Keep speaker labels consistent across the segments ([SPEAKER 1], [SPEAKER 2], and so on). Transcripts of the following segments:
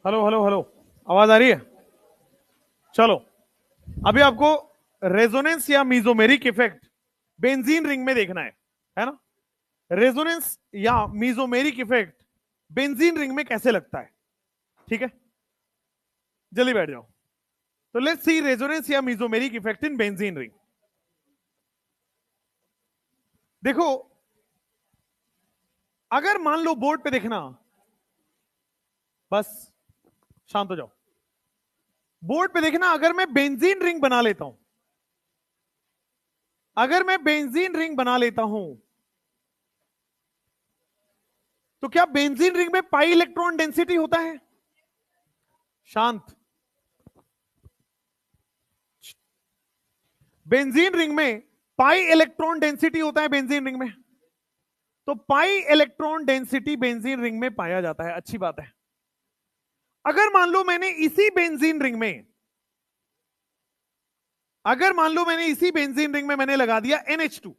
[SPEAKER 1] Hello hello hello, आवाज आ रही है? चलो, अभी आपको रेजोनेंस या मीजोमेरिक इफेक्ट बेंजीन रिंग में देखना है ना? रेजोनेंस या मीजोमेरिक इफेक्ट बेंजीन रिंग में कैसे लगता है? ठीक है, जल्दी बैठ जाओ। तो लेट्स सी रेजोनेंस या mesomeric effect in benzene ring. देखो, अगर मान लो बोर्ड पे देखना, बस शांत हो जाओ। बोर्ड पे देखना, अगर मैं बेंजीन रिंग बना लेता हूं, अगर मैं बेंजीन रिंग बना लेता हूं, तो क्या बेंजीन रिंग में पाई इलेक्ट्रॉन डेंसिटी होता है? शांत। बेंजीन रिंग में पाई इलेक्ट्रॉन डेंसिटी होता है बेंजीन रिंग में। तो pi electron density benzene ring में पाया जाता है, अच्छी बात है। अगर मान लो मैंने इसी बेंजीन रिंग में, अगर मान लो मैंने इसी बेंजीन रिंग में मैंने लगा दिया NH2,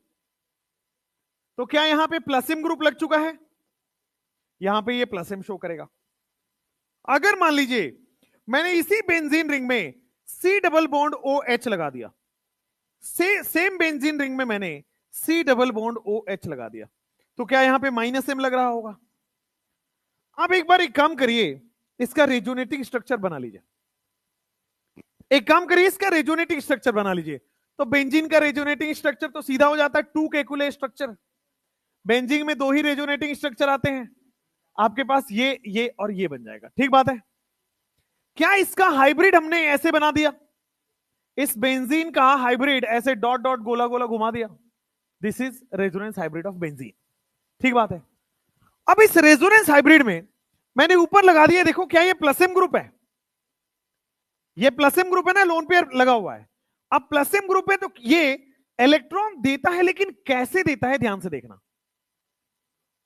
[SPEAKER 1] तो क्या यहां पे प्लसिम ग्रुप लग चुका है? यहां पे ये प्लसिम शो करेगा। अगर मान लीजिए मैंने इसी बेंजीन रिंग में C डबल बॉन्ड OH लगा दिया, सेम बेंजीन रिंग में मैंने C डबल बॉन्ड OH लगा दिया, तो क्या यहां पे -M लग रहा होगा? अब एक बार एक काम करिए, इसका रेजोनेटिंग स्ट्रक्चर बना लीजिए। एक काम करिए, इसका रेजोनेटिंग स्ट्रक्चर बना लीजिए। तो बेंजीन का रेजोनेटिंग स्ट्रक्चर तो सीधा हो जाता है 2 केकुले स्ट्रक्चर। बेंजीन में 2 ही रेजोनेटिंग स्ट्रक्चर आते हैं, आपके पास ये और ये बन जाएगा। ठीक बात है। क्या इसका हाइब्रिड हमने ऐसे बना दिया, इस बेंजीन का हाइब्रिड ऐसे डॉट डॉट गोला गोला घुमा दिया? This is resonance hybrid of benzene. ठीक बात है। अब इस रेजोनेंस हाइब्रिड में मैंने ऊपर लगा दिया, देखो क्या ये प्लसम ग्रुप है? ये प्लसम ग्रुप है ना, लोन पेयर लगा हुआ है। अब प्लसम ग्रुप है तो ये इलेक्ट्रॉन देता है, लेकिन कैसे देता है ध्यान से देखना।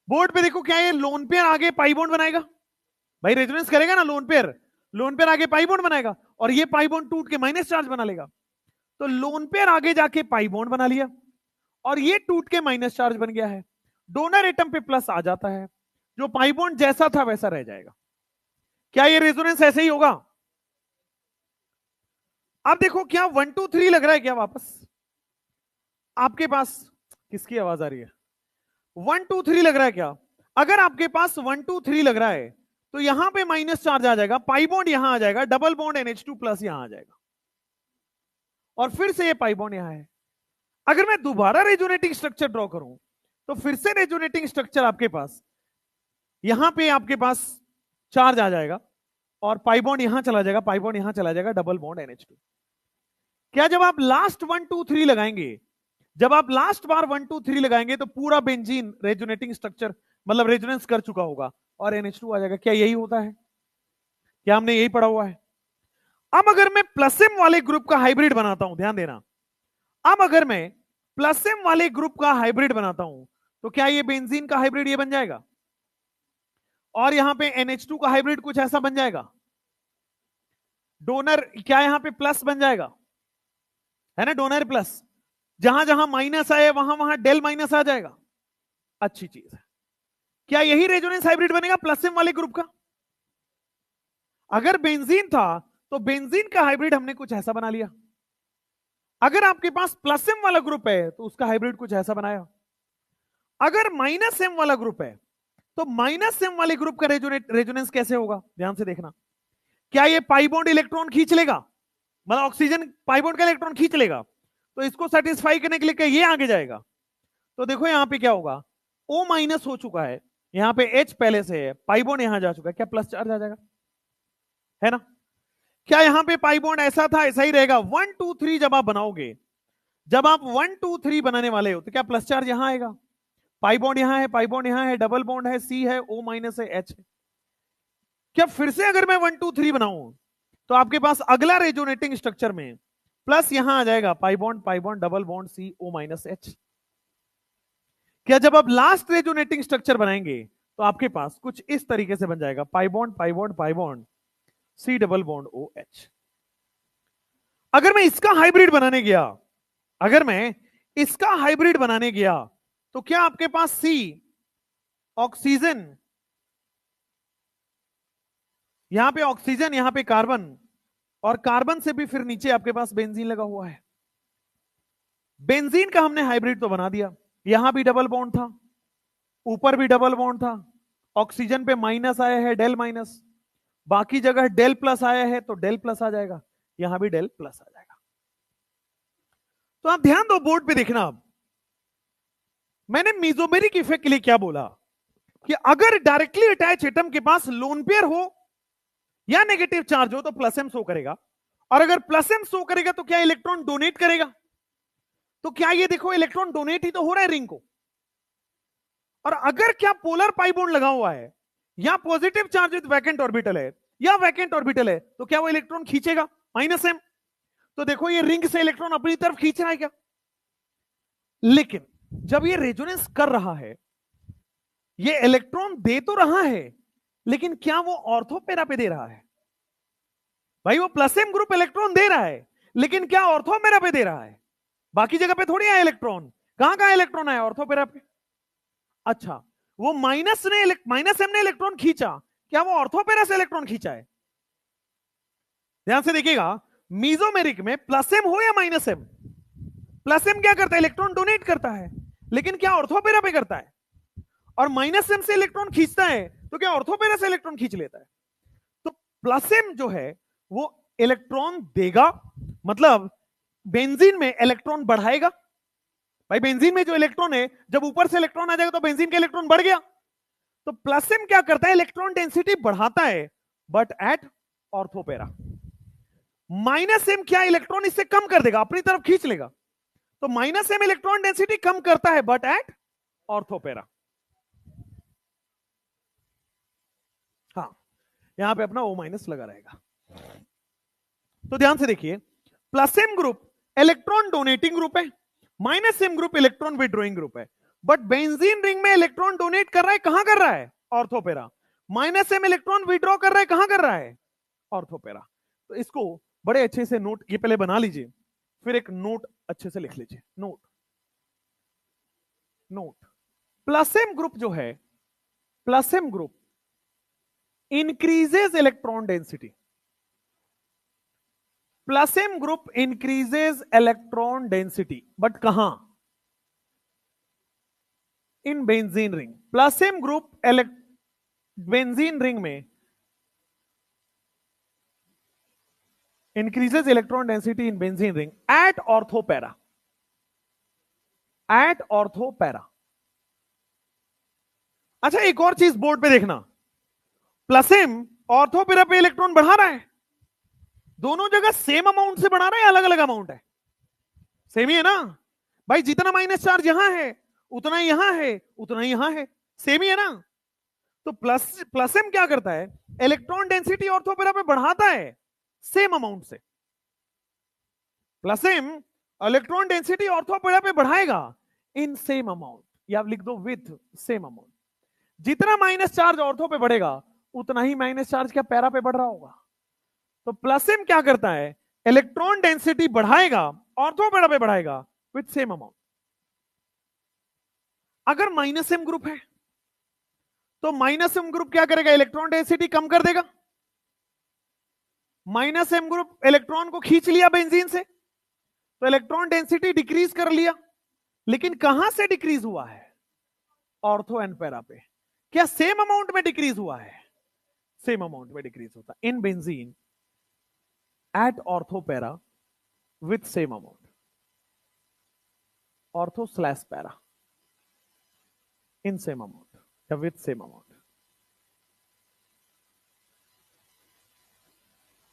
[SPEAKER 1] बोर्ड पे देखो, क्या ये लोन पेयर आगे पाई बॉन्ड बनाएगा? भाई रेजोनेंस करेगा ना लोन पेयर, लोन पेयर आगे पाई बॉन्ड बनाएगा, और ये पाई बॉन्ड टूट के माइनस चार्ज बना लेगा। तो लोन पेयर आगे जाके पाई बॉन्ड बना लिया, और ये टूट के माइनस चार्ज बन गया है। डोनर एटम पे प्लस आ जाता है, जो पाई बॉन्ड जैसा था वैसा रह जाएगा। क्या ये रेजोनेंस ऐसे ही होगा? अब देखो, क्या 1 2 3 लग रहा है क्या वापस आपके पास? किसकी आवाज आ रही है? 1 2 3 लग रहा है क्या? अगर आपके पास 1 2 3 लग रहा है, तो यहां पे माइनस चार्ज आ जाएगा, पाई बॉन्ड यहां आ जाएगा, डबल बॉन्ड NH2 प्लस यहां आ जाएगा, और फिर से ये पाई बॉन्ड यहां है। अगर मैं दोबारा रेजोनेटिंग स्ट्रक्चर ड्रॉ करूं, तो फिर से रेजोनेटिंग स्ट्रक्चर आपके पास, यहां पे आपके पास चार्ज आ जाएगा, और पाई बॉन्ड यहां चला जाएगा, पाई बॉन्ड यहां चला जाएगा, डबल बॉन्ड NH2। क्या जब आप लास्ट 1 2 3 लगाएंगे, जब आप लास्ट बार 1 2 3 लगाएंगे, तो पूरा बेंजीन रेजोनेटिंग स्ट्रक्चर मतलब रेजोनेंस कर चुका होगा, और NH2 आ जाएगा? क्या यही होता है? क्या हमने यही पढ़ा हुआ है? अब अगर मैं प्लसम वाले ग्रुप का हाइब्रिड बनाता हूं, ध्यान देना, अब अगर मैं प्लसम वाले ग्रुप का हाइब्रिड बनाता हूं, तो क्या ये बेंजीन का हाइब्रिड ये बन जाएगा, और यहां पे NH2 का हाइब्रिड कुछ ऐसा बन जाएगा? डोनर क्या यहां पे प्लस बन जाएगा, है ना? डोनर प्लस, जहां जहां माइनस आए वहां वहां डेल माइनस आ जाएगा। अच्छी चीज है। क्या यही रेजोनेंस हाइब्रिड बनेगा प्लसम वाले ग्रुप का? अगर बेंजीन था, तो बेंजीन का हाइब्रिड हमने कुछ ऐसा बना लिया। अगर आपके पास प्लसम वाला ग्रुप है, तो उसका हाइब्रिड कुछ ऐसा बनाया। अगर माइनस एम वाला ग्रुप है, तो माइनस एम वाले ग्रुप का रेजोनेंस कैसे होगा, ध्यान से देखना। क्या ये पाई बॉन्ड इलेक्ट्रॉन खींच लेगा, मतलब ऑक्सीजन पाई बॉन्ड का इलेक्ट्रॉन खींच लेगा, तो इसको सेटिस्फाई करने के लिए क्या ये आगे जाएगा? तो देखो यहां पे क्या होगा, O माइनस हो चुका है, यहां पे H पहले से है, पाई बॉन्ड यहां जा चुका है, क्या प्लस चार्ज आ जाएगा? है ना? क्या यहां पे पाई बॉन्ड ऐसा था ऐसा ही रहेगा? 1 2 3 जब आप बनाओगे, जब आप 1 2 3 बनाने वाले हो, तो क्या प्लस चार्ज यहां आएगा? पाई बॉन्ड यहां है, पाई बॉन्ड यहां है, डबल बॉन्ड है, C है, O माइनस है, H है। क्या फिर से अगर मैं 1 2 3 बनाऊं, तो आपके पास अगला रेजोनेटिंग स्ट्रक्चर में प्लस यहां आ जाएगा, pi bond double bond C O minus H। क्या जब आप लास्ट रेजोनेटिंग स्ट्रक्चर बनाएंगे, तो आपके पास कुछ इस तरीके से बन जाएगा, pi bond pi bond pi bond C double bond OH। अगर मैं इसका हाइब्रिड बनाने गया, अगर मैं इसका हाइब्रिड बनाने गया, तो क्या आपके पास C ऑक्सीजन यहां पे ऑक्सीजन, यहां पे कार्बन, और कार्बन से भी फिर नीचे आपके पास बेंजीन लगा हुआ है। बेंजीन का हमने हाइब्रिड तो बना दिया, यहां भी डबल बॉन्ड था, ऊपर भी डबल बॉन्ड था, ऑक्सीजन पे माइनस आया है, डेल माइनस, बाकी जगह डेल प्लस आया है तो डेल प्लस आ जाएगा, यहां भी डेल प्लस आ जाएगा। तो आप ध्यान दो बोर्ड पे देखना। अब मैंने मीजोमेरिक इफेक्ट के लिए क्या बोला कि अगर डायरेक्टली अटैच एटम के पास लोन पेयर हो या नेगेटिव चार्ज हो तो प्लस एम शो करेगा, और अगर प्लस एम शो करेगा तो क्या इलेक्ट्रॉन डोनेट करेगा? तो क्या ये देखो इलेक्ट्रॉन डोनेट ही तो हो रहा है रिंग को। और अगर क्या पोलर पाई बॉन्ड लगा हुआ है या positive charge with vacant orbital है या वैकेंट ऑर्बिटल है तो क्या वो इलेक्ट्रॉन खींचेगा माइनस एम? तो देखो ये रिंग से इलेक्ट्रॉन अपनी तरफ खींच रहा है क्या? लेकिन जब ये रेजोनेंस कर रहा है, ये इलेक्ट्रॉन दे तो रहा है, लेकिन क्या वो ऑर्थो पैरा पे दे रहा है? भाई वो प्लस एम ग्रुप इलेक्ट्रॉन दे रहा है, लेकिन क्या ऑर्थो पैरा पे दे रहा है? बाकी जगह पे थोड़ी आया इलेक्ट्रॉन, कहां कहां इलेक्ट्रॉन आया ऑर्थो पैरा पे? अच्छा, वो माइनस एम ने इलेक्ट्रॉन खींचा, क्या वो ऑर्थो पैरा से इलेक्ट्रॉन खींचा है? ध्यान से देखिएगा, मीजोमेरिक में प्लस एम हो या माइनस एम, प्लस एम क्या करता है? इलेक्ट्रॉन डोनेट करता है, लेकिन क्या ऑर्थोपेरा पे करता है? और माइनस एम से इलेक्ट्रॉन खींचता है तो क्या ऑर्थोपेरा से इलेक्ट्रॉन खींच लेता है? तो प्लस एम जो है वो इलेक्ट्रॉन देगा, मतलब बेंजीन में इलेक्ट्रॉन बढ़ाएगा। भाई बेंजीन में जो इलेक्ट्रॉन है, जब ऊपर से इलेक्ट्रॉन आ जाएगा तो बेंजीन का इलेक्ट्रॉन बढ़ गया। तो प्लस एम क्या करता है? इलेक्ट्रॉन डेंसिटी बढ़ाता है, but at ortho para. Minus M क्या इलेक्ट्रॉन इससे कम कर देगा, अपनी तरफ खींच लेगा। तो माइनस एम इलेक्ट्रॉन डेंसिटी कम करता है, बट एट ऑर्थोपेरा। हाँ, यहां पे अपना O माइनस लगा रहेगा। तो ध्यान से देखिए, plus M group electron donating group है, minus M group electron withdrawing group है। बट बेंजीन रिंग में इलेक्ट्रॉन डोनेट कर रहा है, कहां कर रहा है? Ortho para. Minus M electron withdraw कर रहा है, कहां कर रहा है? ऑर्थोपेरा। तो इसको बड़े अच्छे से नोट, ये पहले बना लीजिए, फिर एक नोट अच्छे से लिख लीजिए। Note, note, plus M group जो है, plus M group increases electron density. Plus M group increases electron density, but कहां? In benzene ring. Plus M group benzene ring में increases electron density in benzene ring at ortho para, at ortho para. अच्छा, एक और चीज board पे देखना, plus M ऑर्थोपेरा पे electron बढ़ा रहा है, दोनों जगह सेम अमाउंट से बढ़ा रहा है, अलग अलग अमाउंट है? सेम ही है ना भाई, जितना माइनस चार्ज यहां है उतना ही यहां है, उतना ही यहां है, सेम ही है ना। तो प्लस प्लस एम क्या करता है? इलेक्ट्रॉन डेंसिटी ऑर्थोपेरा पे बढ़ाता है सेम अमाउंट से। Plus M electron density ortho para पे बढ़ाएगा इन सेम अमाउंट, या लिख दो विथ सेम अमाउंट। जितना माइनस चार्ज ऑर्थो पे बढ़ेगा उतना ही माइनस चार्ज क्या पैरा पे बढ़ रहा होगा। तो प्लस एम क्या करता है? इलेक्ट्रॉन डेंसिटी बढ़ाएगा, ऑर्थो पैरा पे बढ़ाएगा विथ सेम अमाउंट। अगर माइनस एम ग्रुप है तो माइनस एम ग्रुप क्या करेगा? इलेक्ट्रॉन डेंसिटी कम कर देगा। माइनस एम ग्रुप इलेक्ट्रॉन को खींच लिया बेंजीन से, तो इलेक्ट्रॉन डेंसिटी डिक्रीज कर लिया, लेकिन कहां से डिक्रीज हुआ है? ऑर्थो एंड पैरा पे। क्या सेम अमाउंट में डिक्रीज हुआ है? सेम अमाउंट में डिक्रीज होता in benzene at ortho para with same amount, ortho slash para in same amount या विथ सेम अमाउंट।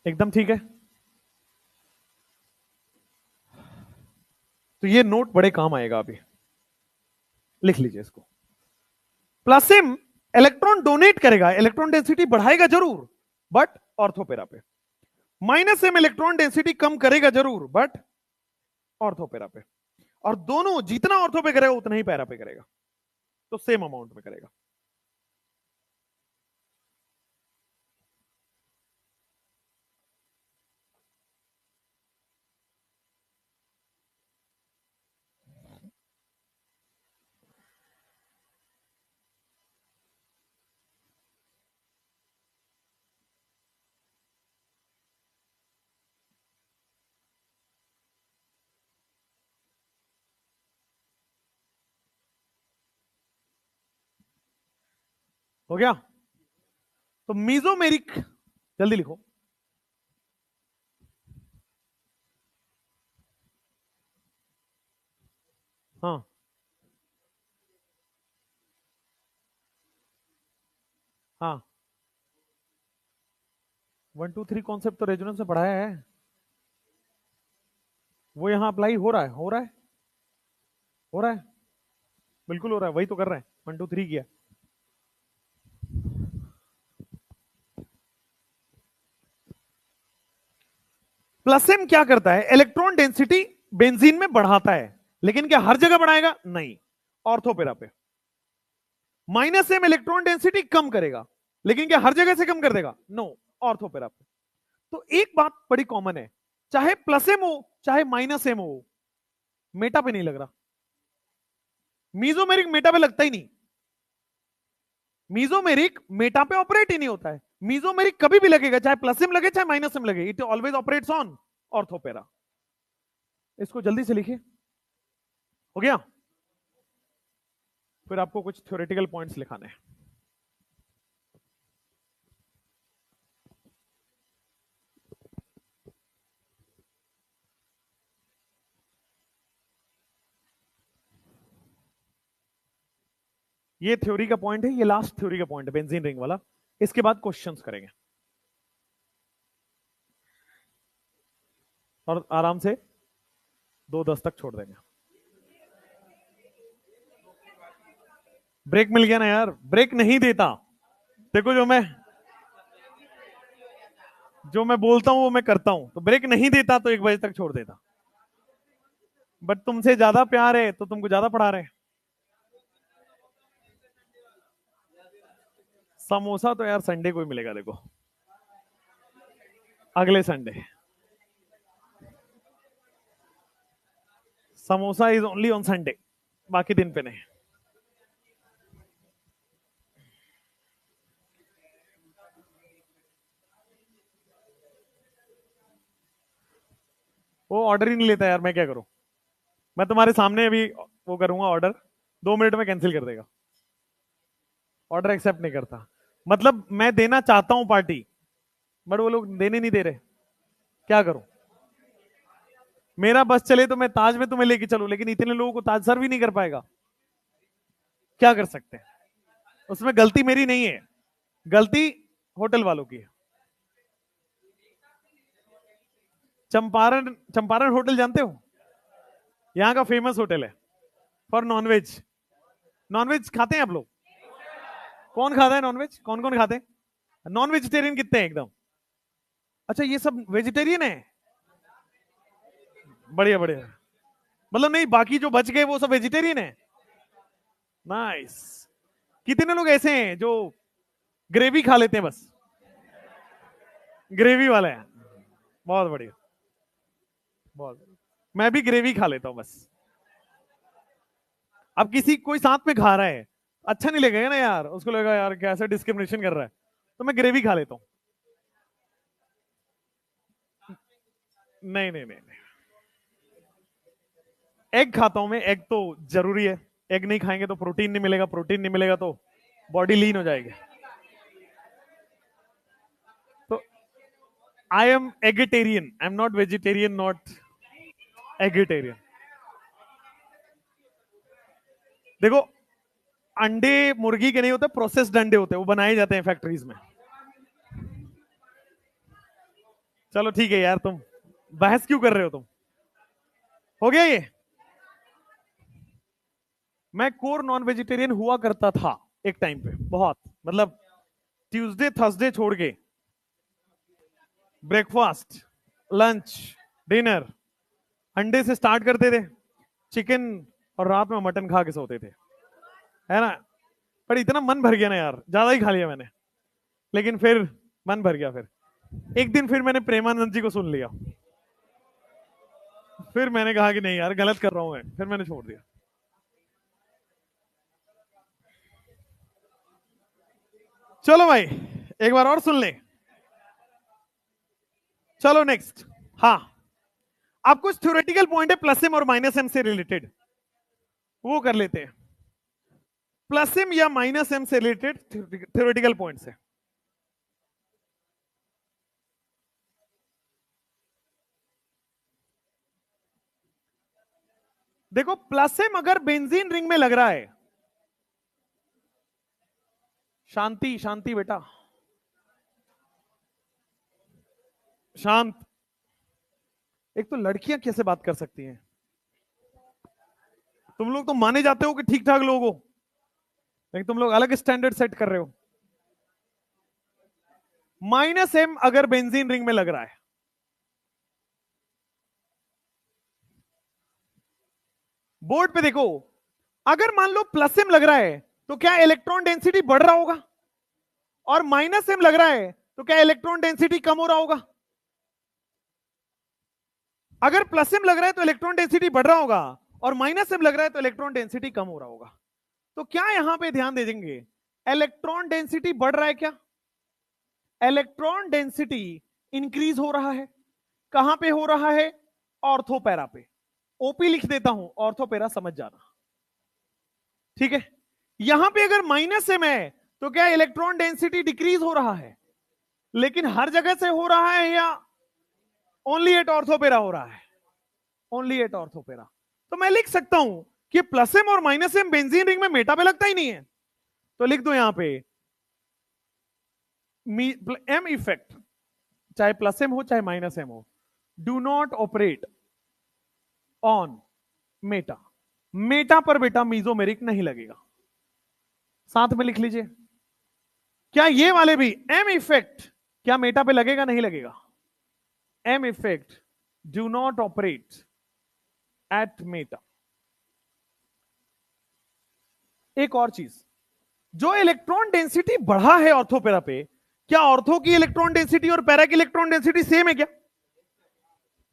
[SPEAKER 1] एकदम ठीक है। तो ये नोट बड़े काम आएगा, अभी लिख लीजिए इसको। प्लस एम इलेक्ट्रॉन डोनेट करेगा, इलेक्ट्रॉन डेंसिटी बढ़ाएगा जरूर, बट ऑर्थोपेरा पे। माइनस एम इलेक्ट्रॉन डेंसिटी कम करेगा जरूर, बट ऑर्थोपेरा पे। और दोनों जितना ऑर्थो पे करेगा उतना ही पैरा पे करेगा, तो सेम अमाउंट में करेगा। हो गया? तो मीजोमेरिक, जल्दी लिखो। हाँ, हाँ, 1 2 3 कॉन्सेप्ट तो रेजोनेंस में पढ़ाया है, वो यहां अप्लाई हो रहा है, हो रहा है, हो रहा है, बिल्कुल हो रहा है, वही तो कर रहे हैं, 1 2 3 किया। प्लस एम क्या करता है? इलेक्ट्रॉन डेंसिटी बेंजीन में बढ़ाता है, लेकिन क्या हर जगह बढ़ाएगा? नहीं, ऑर्थोपेरा पे। माइनस एम इलेक्ट्रॉन डेंसिटी कम करेगा, लेकिन क्या हर जगह से कम कर देगा? नो, ऑर्थोपेरा पे। तो एक बात बड़ी कॉमन है, चाहे प्लस एम हो चाहे माइनस एम हो, मेटा पे नहीं लग रहा। मीजोमेरिक मेटा पे लगता ही नहीं, मीजोमेरिक मेटा पे ऑपरेट ही नहीं होता है। मीजोमेरिक कभी भी लगेगा, चाहे प्लस एम लगे चाहे माइनस एम लगे, इट ऑलवेज ऑपरेट्स ऑन ऑर्थोपेरा। इसको जल्दी से लिखिए। हो गया? फिर आपको कुछ थ्योरेटिकल पॉइंट्स लिखाने हैं। ये थ्योरी का पॉइंट है, ये लास्ट थ्योरी का पॉइंट है बेंजीन रिंग वाला। इसके बाद क्वेश्चंस करेंगे और आराम से 2:10 तक छोड़ देंगे। ब्रेक मिल गया ना यार, ब्रेक नहीं देता। देखो, जो मैं बोलता हूं वो मैं करता हूं, तो ब्रेक नहीं देता तो 1 बजे तक छोड़ देता। बट तुमसे ज्यादा प्यार है तो तुमको ज्यादा पढ़ा रहे हैं। समोसा तो यार संडे को ही मिलेगा, देखो, अगले Sunday. Samosa is only on Sunday, बाकी दिन पे नहीं। वो ऑर्डर ही नहीं लेता यार, मैं क्या करूं? मैं तुम्हारे सामने अभी वो करूंगा ऑर्डर, 2 मिनट में कैंसिल कर देगा। ऑर्डर एक्सेप्ट नहीं करता। मतलब मैं देना चाहता हूं पार्टी, बट वो लोग देने नहीं दे रहे, क्या करूं? मेरा बस चले तो मैं ताज में तुम्हें लेके चलूं, लेकिन इतने लोगों को ताज सर्व ही नहीं कर पाएगा, क्या कर सकते हैं? उसमें गलती मेरी नहीं है, गलती होटल वालों की है। चंपारण, चंपारण होटल जानते हो? यहाँ का फेमस होटल है फॉर नॉनवेज। नॉनवेज खाते हैं आप लोग? कौन खाता है नॉनवेज? कौन कौन खाते हैं? नॉन वेजिटेरियन कितने हैं एकदम? अच्छा, ये सब वेजिटेरियन है? बढ़िया बढ़िया। मतलब नहीं, बाकी जो बच गए वो सब वेजिटेरियन है? नाइस। कितने लोग ऐसे हैं जो ग्रेवी खा लेते हैं बस? ग्रेवी वाले हैं, बहुत बढ़िया, बहुत बढ़िया। मैं भी ग्रेवी खा लेता हूं बस। अब किसी कोई साथ में खा रहा है, अच्छा नहीं लगेगा ना यार, उसको लगेगा यार कैसे डिस्क्रिमिनेशन कर रहा है, तो मैं ग्रेवी खा लेता हूं। नहीं नहीं नहीं नहीं, एग खाता हूं मैं, एग तो जरूरी है। एग नहीं खाएंगे तो प्रोटीन नहीं मिलेगा, प्रोटीन नहीं मिलेगा तो बॉडी लीन हो जाएगी। तो I am eggetarian, I am not vegetarian, not eggetarian. देखो, अंडे मुर्गी के नहीं होते, प्रोसेस्ड अंडे होते हैं, वो बनाए जाते हैं फैक्ट्रीज में। चलो ठीक है यार, तुम बहस क्यों कर रहे हो तुम? हो गया ये? मैं कोर नॉन वेजिटेरियन हुआ करता था एक टाइम पे, बहुत, मतलब ट्यूसडे थर्सडे छोड़ के ब्रेकफास्ट, लंच, डिनर अंडे से स्टार्ट करते थे, चिकन, और रात में मटन खा के सोते थे, है ना? पर इतना मन भर गया ना यार, ज्यादा ही खा लिया मैंने, लेकिन फिर मन भर गया। फिर एक दिन फिर मैंने प्रेमानंद जी को सुन लिया, फिर मैंने कहा कि नहीं यार, गलत कर रहा हूं मैं, फिर मैंने छोड़ दिया। चलो भाई, एक बार और सुन ले। चलो नेक्स्ट। हाँ, आप कुछ थ्योरेटिकल पॉइंट है प्लस एम और माइनस एम से रिलेटेड, वो कर लेते हैं। प्लस एम या माइनस एम से रिलेटेड थ्योरेटिकल पॉइंट्स है। देखो प्लस एम अगर बेंजीन रिंग में लग रहा है, शांति शांति बेटा, शांत। एक तो लड़कियां कैसे बात कर सकती हैं? तुम लोग तो माने जाते हो कि ठीक ठाक लोग हो, लेकिन तुम लोग अलग स्टैंडर्ड सेट कर रहे हो। माइनस एम अगर बेंजीन रिंग में लग रहा है, बोर्ड पे देखो, अगर मान लो प्लस एम लग रहा है तो क्या इलेक्ट्रॉन डेंसिटी बढ़ रहा होगा, और माइनस एम लग रहा है तो क्या इलेक्ट्रॉन डेंसिटी कम हो रहा होगा? अगर प्लस एम लग रहा है तो इलेक्ट्रॉन डेंसिटी बढ़ रहा होगा, और माइनस एम लग रहा है तो इलेक्ट्रॉन डेंसिटी कम हो रहा होगा। तो क्या यहां पे ध्यान दे देंगे, इलेक्ट्रॉन डेंसिटी बढ़ रहा है क्या? इलेक्ट्रॉन डेंसिटी इंक्रीज हो रहा है। कहां पे हो रहा है? ऑर्थोपैरा पे। ओपी लिख देता हूं, ऑर्थोपैरा समझ जाना, ठीक है। यहां पे अगर माइनस एम है तो क्या इलेक्ट्रॉन डेंसिटी डिक्रीज हो रहा है? लेकिन हर जगह से हो रहा है या ओनली एट ऑर्थोपेरा हो रहा है? Only at ortho para. तो मैं लिख सकता हूं कि प्लस एम और माइनस एम बेंजीन रिंग में मेटा पे लगता ही नहीं है, तो लिख दो यहां पे एम इफेक्ट, चाहे प्लस एम हो चाहे माइनस एम हो, do not operate on Meta. Meta पर बेटा मीजोमेरिक नहीं लगेगा। साथ में लिख लीजिए, क्या ये वाले भी एम इफेक्ट क्या मेटा पे लगेगा नहीं लगेगा? M effect do not operate at meta. एक और चीज, जो इलेक्ट्रॉन डेंसिटी बढ़ा है ऑर्थोपेरा पे, क्या ऑर्थो की इलेक्ट्रॉन डेंसिटी और पैरा की इलेक्ट्रॉन डेंसिटी सेम है क्या?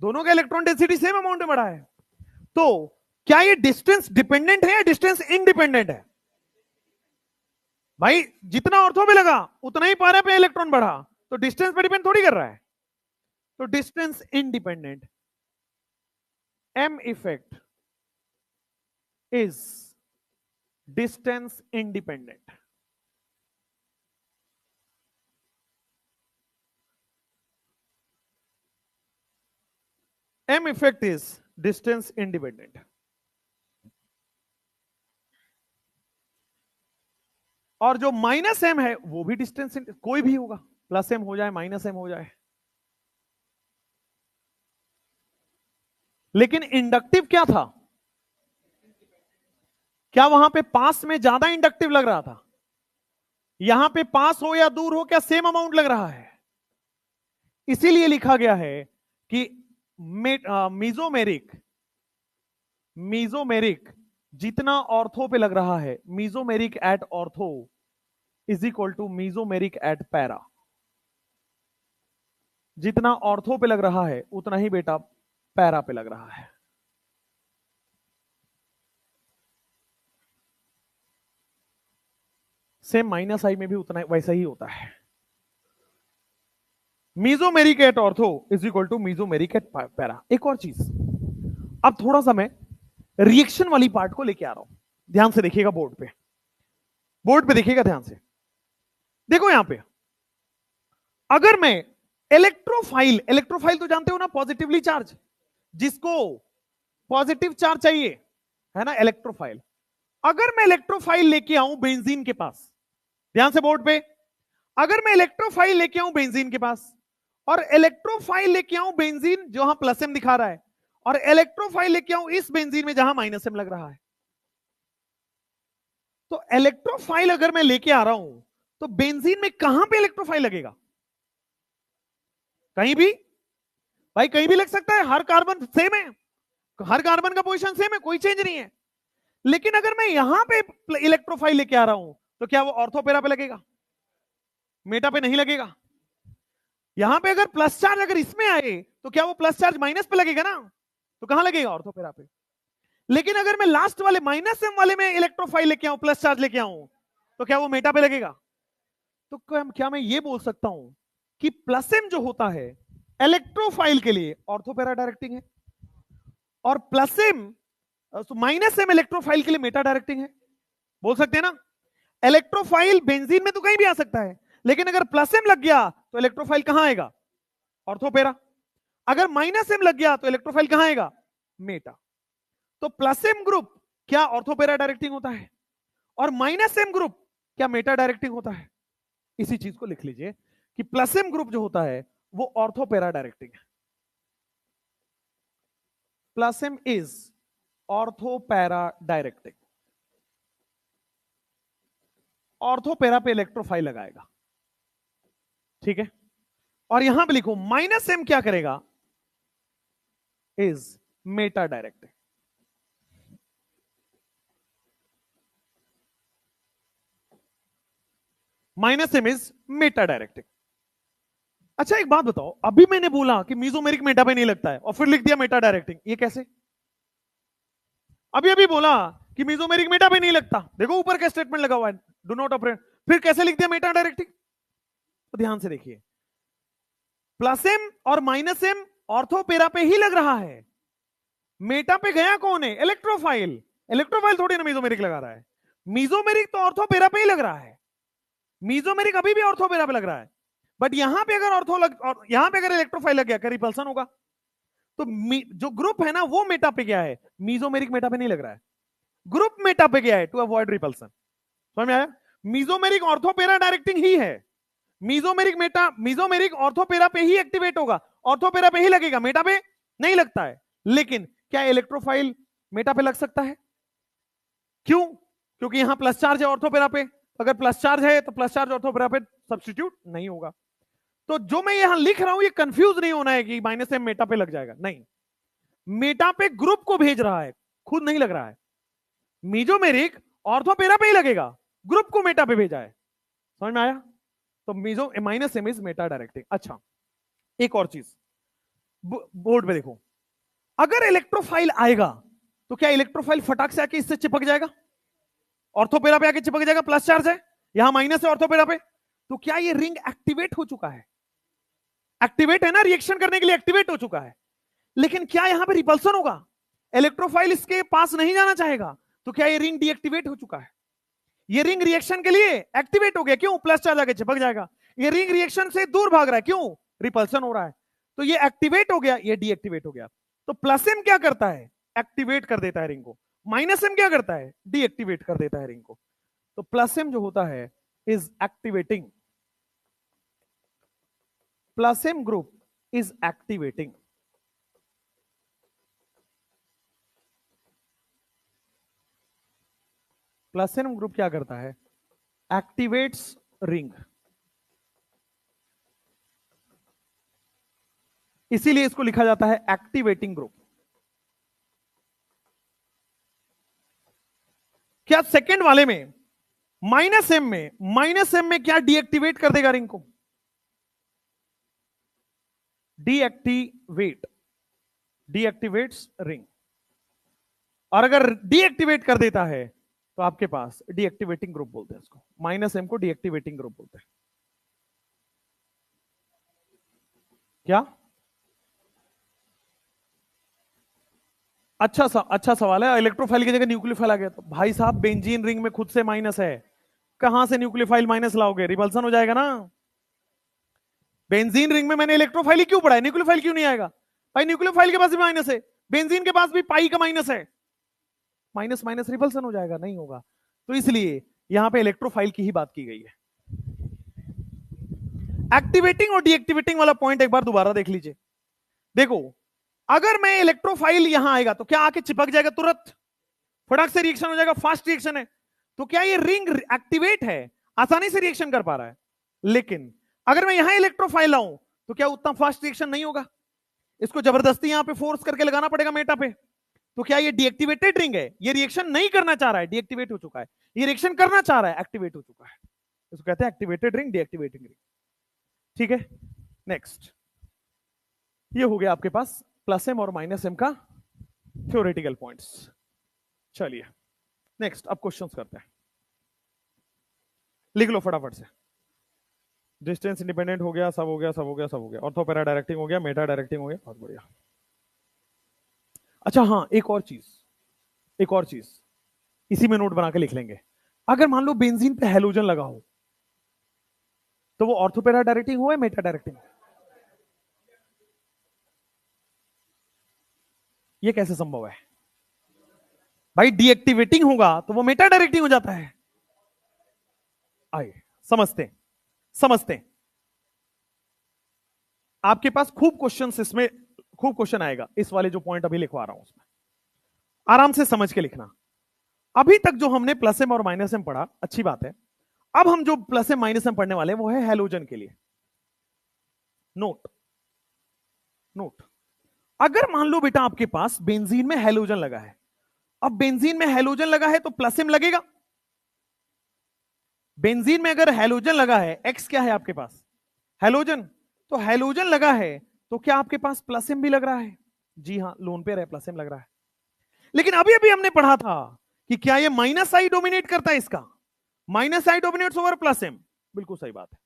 [SPEAKER 1] दोनों का इलेक्ट्रॉन डेंसिटी सेम अमाउंट में बढ़ा है। तो क्या ये डिस्टेंस डिपेंडेंट है या डिस्टेंस इंडिपेंडेंट है? भाई जितना ऑर्थो पे लगा उतना ही पैरा पे इलेक्ट्रॉन बढ़ा, तो डिस्टेंस पे डिपेंड थोड़ी कर रहा है। तो distance independent, M effect is distance independent. M effect is distance independent. और जो माइनस एम है वो भी डिस्टेंस, कोई भी होगा, प्लस एम हो जाए माइनस एम हो जाए। लेकिन इंडक्टिव क्या था? क्या वहां पे पास में ज्यादा इंडक्टिव लग रहा था? यहां पे पास हो या दूर हो क्या सेम अमाउंट लग रहा है? इसीलिए लिखा गया है कि मीजोमेरिक, मीजोमेरिक जितना ऑर्थो पे लग रहा है, mesomeric at ortho is equal to mesomeric at para. जितना ऑर्थो पे लग रहा है उतना ही बेटा पैरा पे लग रहा है। सेम माइनस आई में भी उतना वैसा ही होता है। Mesomeric at ortho is equal to mesomeric at para. एक और चीज, अब थोड़ा सा मैं रिएक्शन वाली पार्ट को लेके आ रहा हूं, ध्यान से देखिएगा बोर्ड पे, बोर्ड पे देखिएगा ध्यान से। देखो यहां पे अगर मैं इलेक्ट्रोफाइल, इलेक्ट्रोफाइल तो जानते हो ना, पॉजिटिवली चार्ज, जिसको पॉजिटिव चार्ज चाहिए है ना, इलेक्ट्रोफाइल। अगर मैं इलेक्ट्रोफाइल लेके आऊं बेंजीन के पास, ध्यान से बोर्ड पे, अगर मैं इलेक्ट्रोफाइल लेके आऊं बेंजीन के पास, और इलेक्ट्रोफाइल लेके आऊं बेंजीन जहां प्लस एम दिखा रहा है, और इलेक्ट्रोफाइल लेके आऊं इस बेंजीन में जहां माइनस एम लग रहा है, तो इलेक्ट्रोफाइल अगर मैं लेके आ रहा हूं तो बेंजीन में कहां पे इलेक्ट्रोफाइल लगेगा? कहीं भी भाई, कहीं भी लग सकता है, हर कार्बन सेम है, हर कार्बन का पोजीशन सेम है, कोई चेंज नहीं है। लेकिन अगर मैं यहां पे इलेक्ट्रोफाइल लेके आ रहा हूं तो क्या वो ऑर्थोपेरा पे लगेगा? मेटा पे नहीं लगेगा। यहां पे अगर प्लस चार्ज अगर इसमें आए तो क्या वो प्लस चार्ज माइनस पे लगेगा ना, तो कहां लगेगा? ऑर्थोपेरा पे। लेकिन अगर मैं लास्ट वाले माइनस एम वाले में इलेक्ट्रोफाइल लेके आऊं, प्लस चार्ज लेके आऊं, तो क्या वो मेटा पे लगेगा? तो क्या मैं ये बोल सकता हूं कि प्लस एम जो होता है इलेक्ट्रोफाइल के लिए ऑर्थोपेरा डायरेक्टिंग है, और plus M minus M electrophile के लिए मेटा डायरेक्टिंग है। बोल सकते हैं ना। इलेक्ट्रोफाइल बेंजीन में तो कहीं भी आ सकता है, लेकिन अगर प्लस एम लग गया तो इलेक्ट्रोफाइल कहां आएगा? ऑर्थोपेरा। अगर माइनस एम लग गया तो इलेक्ट्रोफाइल कहां आएगा? मेटा। तो प्लस एम ग्रुप क्या ऑर्थोपेरा डायरेक्टिंग होता है, और माइनस एम ग्रुप क्या मेटा डायरेक्टिंग होता है? इसी चीज को लिख लीजिए कि प्लस एम ग्रुप जो होता है वो ऑर्थोपेरा डायरेक्टिंग है। Plus M is ortho para directing. Ortho para पे इलेक्ट्रोफाइल लगाएगा, ठीक है। और यहां पे लिखो माइनस एम क्या करेगा? Is meta directing. Minus M is meta directing. अच्छा एक बात बताओ, अभी मैंने बोला कि मीजोमेरिक मेटा पे नहीं लगता है और फिर लिख दिया मेटा डायरेक्टिंग, ये कैसे? अभी अभी बोला कि मीजोमेरिक मेटा पे नहीं लगता, देखो ऊपर का स्टेटमेंट लगा हुआ है, डू नॉट ऑपरेट, फिर कैसे लिख दिया मेटा डायरेक्टिंग? तो ध्यान से देखिए, प्लस एम और माइनस एम ऑर्थोपेरा पे ही लग रहा है, मेटा पे गया कौन है? इलेक्ट्रोफाइल। इलेक्ट्रोफाइल थोड़ी ना मीजोमेरिक लगा रहा है, मीजोमेरिक तो ऑर्थोपेरा पे ही लग रहा है, मीजोमेरिक अभी भी ऑर्थोपेरा पे लग रहा है। बट यहां पे अगर यहां पे अगर इलेक्ट्रोफाइल लग गया, क्या रिपल्सन होगा? तो जो ग्रुप है ना वो मेटा पे गया है, मीजोमेरिक मेटा पे नहीं लग रहा है, ग्रुप मेटा पे गया है टू अवॉइड रिपल्सन। समझ में आया? मीजोमेरिक ऑर्थोपेरा डायरेक्टिंग ही है, मीजोमेरिक ऑर्थोपेरा पे ही एक्टिवेट होगा, ऑर्थोपेरा पे ही लगेगा, मेटा पे नहीं लगता है। लेकिन क्या इलेक्ट्रोफाइल मेटा पे लग सकता है? क्यों? क्योंकि यहां प्लस चार्ज है ऑर्थोपेरा पे, अगर प्लस चार्ज है तो प्लस चार्ज ऑर्थोपेरा पे सब्स्टिट्यूट नहीं होगा। तो जो मैं यहां लिख रहा हूं ये कंफ्यूज नहीं होना है कि माइनस एम मेटा पे लग जाएगा, नहीं, मेटा पे ग्रुप को भेज रहा है, खुद नहीं लग रहा है। मीजोमेरिक ऑर्थोपेरा पे ही लगेगा, ग्रुप को मेटा पे भेजा है। समझ में आया? तो meso minus M is meta directing. अच्छा एक और चीज, बोर्ड पे देखो, अगर इलेक्ट्रोफाइल आएगा तो क्या इलेक्ट्रोफाइल फटाक से आके इससे चिपक जाएगा? ऑर्थोपेरा पे आके चिपक जाएगा, प्लस चार्ज है, यहां माइनस है ऑर्थोपेरा पे, तो क्या ये रिंग एक्टिवेट हो चुका है? एक्टिवेट है ना, रिएक्शन करने के लिए एक्टिवेट हो चुका है। लेकिन क्या यहां पे रिपल्सन होगा? इलेक्ट्रोफाइल इसके पास नहीं जाना चाहेगा, तो क्या ये रिंग डीएक्टिवेट हो चुका है? ये रिंग रिएक्शन के लिए एक्टिवेट हो गया, क्यों? प्लस चार्ज आके चिपक जाएगा। ये रिंग रिएक्शन से दूर भाग रहा है, क्यों? रिपल्सन हो रहा है। तो ये एक्टिवेट हो गया, ये डीएक्टिवेट हो गया। तो प्लस एम क्या करता है? एक्टिवेट कर देता है रिंग को। माइनस एम क्या करता है? डीएक्टिवेट कर देता है रिंग को। तो प्लस एम जो होता है is activating, plus M group is activating. Plus M group क्या करता है? Activates ring. इसीलिए इसको लिखा जाता है एक्टिवेटिंग ग्रुप। क्या सेकंड वाले में माइनस एम में क्या डीएक्टिवेट कर देगा रिंग को? डीएक्टिवेट्स रिंग। और अगर डीएक्टिवेट कर देता है तो आपके पास डीएक्टिवेटिंग ग्रुप बोलते हैं इसको, माइनस एम को डीएक्टिवेटिंग ग्रुप बोलते हैं। क्या? अच्छा सवाल है। इलेक्ट्रोफाइल की जगह न्यूक्लियोफाइल आ गया तो भाई साहब बेंजीन रिंग में खुद से माइनस है, कहां से न्यूक्लियोफाइल माइनस लाओगे? रिपल्सन हो जाएगा ना। बेंजीन रिंग में मैंने इलेक्ट्रोफाइल ही क्यों पढ़ा है, न्यूक्लियोफाइल क्यों नहीं आएगा? भाई न्यूक्लियोफाइल के पास भी माइनस है, बेंजीन के पास भी पाई का माइनस है, माइनस माइनस रिपल्सन हो जाएगा, नहीं होगा। तो इसलिए यहां पे इलेक्ट्रोफाइल की ही बात की गई है। एक्टिवेटिंग और डीएक्टिवेटिंग वाला पॉइंट एक बार दोबारा देख लीजिए। देखो अगर मैं इलेक्ट्रोफाइल यहां आएगा तो क्या आके चिपक जाएगा तुरंत, फटाक से रिएक्शन हो जाएगा, फास्ट रिएक्शन है। तो क्या ये रिंग एक्टिवेट है, आसानी से रिएक्शन कर पा रहा है। लेकिन अगर मैं यहां इलेक्ट्रोफाइल लाऊं तो क्या उतना फास्ट रिएक्शन नहीं होगा, इसको जबरदस्ती यहां पे फोर्स करके लगाना पड़ेगा मेटा पे। तो क्या ये डीएक्टिवेटेड रिंग है? ये रिएक्शन नहीं करना चाह रहा है, डीएक्टिवेट हो चुका है। ये रिएक्शन करना चाह रहा है, एक्टिवेट हो चुका है। इसको कहते हैं एक्टिवेटेड रिंग, डीएक्टिवेटिंग रिंग। ठीक है, नेक्स्ट ये हो गया आपके पास प्लस एम और माइनस एम का थ्योरेटिकल पॉइंट्स। चलिए नेक्स्ट अब क्वेश्चंस करते हैं, लिख लो फटाफट से। डिस्टेंस इंडिपेंडेंट हो गया, सब हो गया, सब हो गया, सब हो गया। ऑर्थोपेरा डायरेक्टिंग हो गया, मेटा डायरेक्टिंग हो गया, बहुत बढ़िया। अच्छा हाँ, एक और चीज इसी में नोट बना के लिख लेंगे। अगर मान लो बेंजीन पे हेलोजन लगा हो तो वो ऑर्थो पैरा डायरेक्टिंग हो या मेटा डायरेक्टिंग? ये कैसे संभव है भाई? डीएक्टिवेटिंग होगा तो वो मेटा डायरेक्टिंग हो जाता है। आइए समझते समझते। आपके पास खूब क्वेश्चंस इसमें, खूब क्वेश्चन आएगा इस वाले जो पॉइंट अभी लिखवा रहा हूं उसमें, आराम से समझ के लिखना। अभी तक जो हमने प्लस एम और माइनस एम पढ़ा अच्छी बात है। अब हम जो प्लस एम माइनस एम पढ़ने वाले हैं वो है हैलोजन के लिए। नोट नोट, अगर मान लो बेटा आपके पास बेंजीन में हैलोजन लगा है, अब बेंजीन में हैलोजन लगा है तो प्लस एम लगेगा। बेंजीन में अगर हैलोजन लगा है, एक्स क्या है आपके पास? हैलोजन। तो हैलोजन लगा है तो क्या आपके पास प्लस एम भी लग रहा है? जी हां, लोन पे रहे प्लस एम लग रहा है। लेकिन अभी अभी हमने पढ़ा था कि क्या ये माइनस आई डोमिनेट करता है इसका? Minus I dominates over plus M, बिल्कुल सही बात है।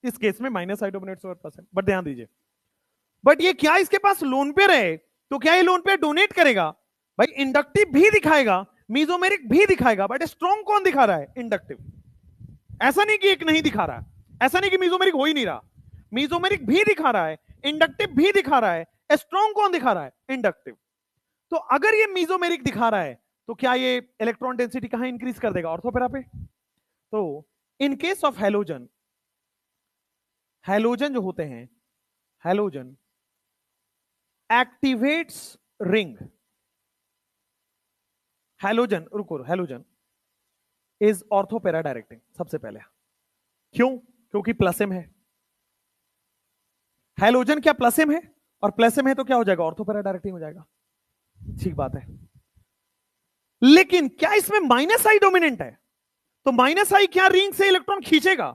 [SPEAKER 1] इस केस में minus I dominates over plus M, but ध्यान दीजिए, बट ये क्या इसके पास लोन पे रहे तो क्या ये लोन पे डोनेट करेगा? भाई इंडक्टिव भी दिखाएगा, मीजोमेरिक भी दिखाएगा, बट स्ट्रॉन्ग कौन दिखा रहा है? इंडक्टिव। ऐसा नहीं कि एक नहीं दिखा रहा है, ऐसा नहीं कि मीजोमेरिक हो ही नहीं रहा, मीजोमेरिक भी दिखा रहा है, इंडक्टिव भी दिखा रहा है। स्ट्रॉन्ग कौन दिखा रहा है? इंडक्टिव। तो अगर ये मीजोमेरिक दिखा रहा है तो क्या ये इलेक्ट्रॉन डेंसिटी कहां इंक्रीज कर देगा? ऑर्थोपेरा पे। तो in case of halogen, halogen जो होते हैं, हैलोजन एक्टिवेट्स रिंग। हैलोजन, रुको, हैलोजन इज ऑर्थोपेरा डायरेक्टिंग सबसे पहले। क्यों? क्योंकि प्लसम है। हैलोजन क्या प्लसम है? और प्लसम है तो क्या हो जाएगा? ऑर्थोपेरा डायरेक्टिंग हो जाएगा। ठीक बात है। लेकिन क्या इसमें माइनस आई डोमिनेंट है? तो माइनस आई क्या रिंग से इलेक्ट्रॉन खींचेगा?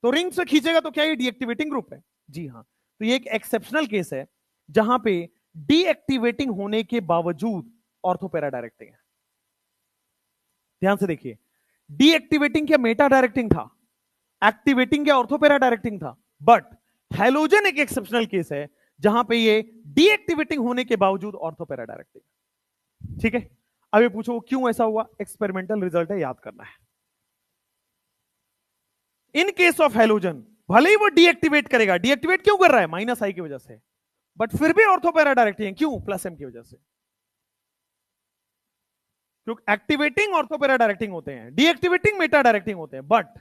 [SPEAKER 1] तो रिंग से खींचेगा तो क्या ये डीएक्टिवेटिंग ग्रुप है? जी हां। तो ये एक एक्सेप्शनल केस है जहां पे डीएक्टिवेटिंग होने के बावजूद ऑर्थोपेरा डायरेक्टिंग है। ध्यान से देखिए, डीएक्टिवेटिंग क्या मेटा डायरेक्टिंग था? एक्टिवेटिंग क्या ऑर्थोपेरा डायरेक्टिंग था? बट हैलोजन एक एक्सेप्शनल केस है जहां पे ये डीएक्टिवेटिंग होने के बावजूद ऑर्थोपेरा डायरेक्टिंग। ठीक है, अभी पूछो क्यों ऐसा हुआ? एक्सपेरिमेंटल रिजल्ट है, याद करना है। इन केस ऑफ हैलोजन भले ही वो डीएक्टिवेट करेगा, डीएक्टिवेट क्यों कर रहा है? माइनस आई की वजह से, बट फिर भी ऑर्थोपेरा डायरेक्टिंग है। क्यों? प्लस एम की वजह से। क्योंकि एक्टिवेटिंग ऑर्थोपेरा डायरेक्टिंग होते हैं, डीएक्टिवेटिंग मेटा डायरेक्टिंग होते हैं। But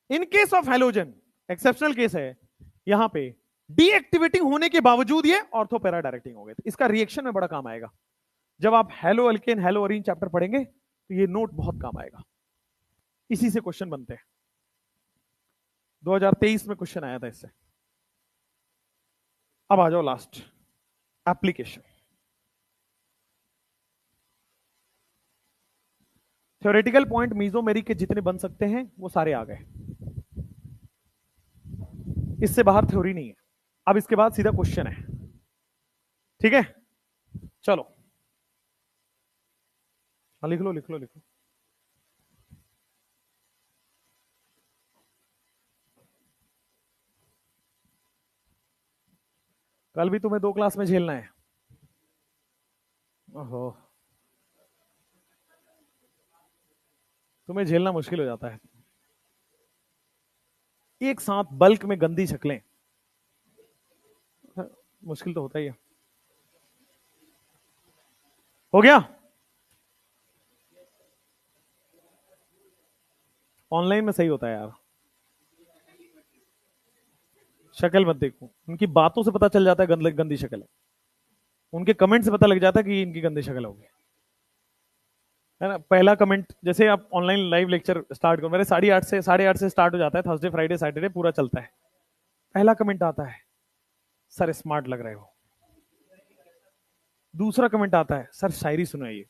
[SPEAKER 1] in case of halogen exceptional case है, यहां पे डीएक्टिवेटिंग होने के बावजूद ये ऑर्थोपेरा डायरेक्टिंग हो गए। इसका रिएक्शन में बड़ा काम आएगा जब आप hello alkane hello Areen chapter पढ़ेंगे, तो ये नोट बहुत काम आएगा। इसी से क्वेश्चन बनते हैं। 2023 में क्वेश्चन आया था इससे। अब आ जाओ last, application. Theoretical point mesomeric के जितने बन सकते हैं वो सारे आ गए, इससे बाहर थ्योरी नहीं है। अब इसके बाद सीधा क्वेश्चन है। ठीक है, चलो। हाँ, लिख लो लिख लो लिख लो। कल भी तुम्हें 2 क्लास में झेलना है। ओहो, तुम्हें झेलना मुश्किल हो जाता है एक साथ बल्क में गंदी शक्लें। मुश्किल तो होता ही है। हो गया? ऑनलाइन में सही होता है यार। शक्ल मत देखो, उनकी बातों से पता चल जाता है गंदी शक्ल है, उनके कमेंट से पता लग जाता है कि इनकी गंदी शक्ल होगी, है ना। पहला कमेंट, जैसे आप ऑनलाइन लाइव लेक्चर स्टार्ट करो, मेरे 8:30 से स्टार्ट हो जाता है, थर्सडे फ्राइडे सैटरडे पूरा चलता है। पहला कमेंट आता है, सर स्मार्ट लग रहे हो। दूसरा कमेंट आता है, सर शायरी सुनाइए।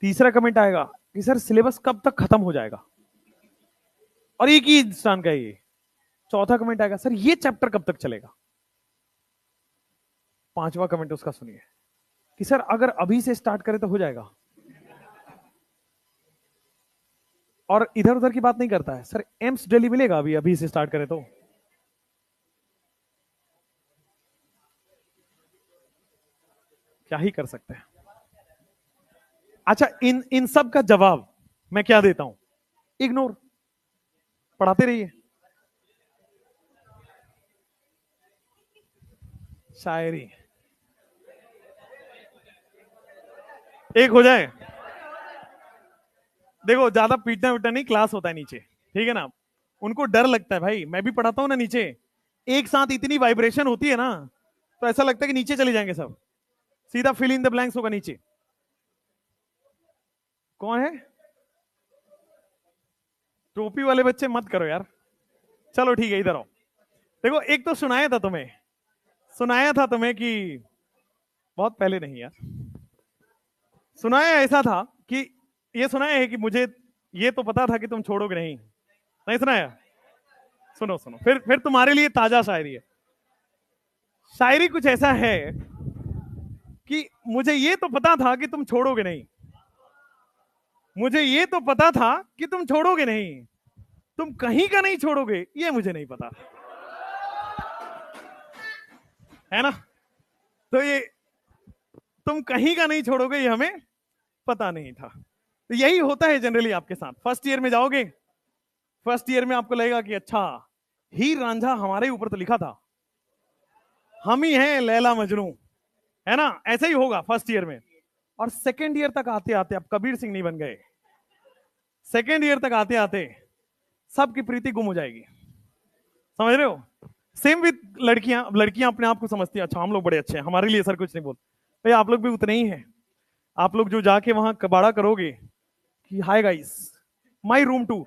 [SPEAKER 1] तीसरा कमेंट आएगा कि सर सिलेबस कब तक खत्म हो जाएगा, और एक ही इंसान का ये। चौथा कमेंट आएगा, सर ये चैप्टर कब तक चलेगा। पांचवा कमेंट उसका सुनिए कि सर अगर अभी से स्टार्ट करें तो हो जाएगा। और इधर उधर की बात नहीं करता है, सर एम्स दिल्ली मिलेगा अभी अभी से स्टार्ट करें तो। क्या ही कर सकते हैं। अच्छा, इन सब का जवाब मैं क्या देता हूं? इग्नोर, पढ़ाते रहिए। शायरी एक हो जाए। देखो, ज्यादा पीटना पीटना नहीं, क्लास होता है नीचे, ठीक है ना? उनको डर लगता है भाई, मैं भी पढ़ाता हूं ना नीचे, एक साथ इतनी वाइब्रेशन होती है ना, तो ऐसा लगता है कि नीचे चले जाएंगे सब। सीधा फिल इन द ब्लैंक्स होगा नीचे। कौन है? टोपी वाले बच्चे मत करो यार। चलो ठीक है, इधर आओ। देखो, एक तो सुनाया था तुम्हें, सुनाया था तुम्हें कि, बहुत पहले नहीं यार, सुनाया ऐसा था कि, ये सुनाया है कि मुझे ये तो पता था कि तुम छोड़ोगे नहीं। नहीं सुनाया? सुनो सुनो, फिर तुम्हारे लिए ताजा शायरी है। शायरी कुछ ऐसा है कि मुझे ये तो पता था कि तुम छोड़ोगे नहीं, मुझे ये तो पता था कि तुम छोड़ोगे नहीं, तुम कहीं का नहीं छोड़ोगे ये मुझे नहीं पता, है ना? तो ये तुम कहीं का नहीं छोड़ोगे ये हमें पता नहीं था। तो यही होता है जनरली आपके साथ। फर्स्ट ईयर में जाओगे, फर्स्ट ईयर में आपको लगेगा कि अच्छा, हीर रांझा हमारे ऊपर तो लिखा था, हम ही हैं लैला मजनू, है ना? ऐसा ही होगा फर्स्ट ईयर में। और सेकेंड ईयर तक आते आते आप कबीर सिंह नहीं बन गए, सेकेंड ईयर तक आते आते सबकी प्रीति गुम हो जाएगी। समझ रहे हो? सेम विद लड़कियां। लड़कियां अपने आप को समझती हैं, अच्छा हम लोग बड़े अच्छे हैं, हमारे लिए सर कुछ नहीं बोल। भाई आप लोग भी उतने ही हैं। आप लोग जो जाके वहां कबाड़ा करोगे कि hi guys, my room tour,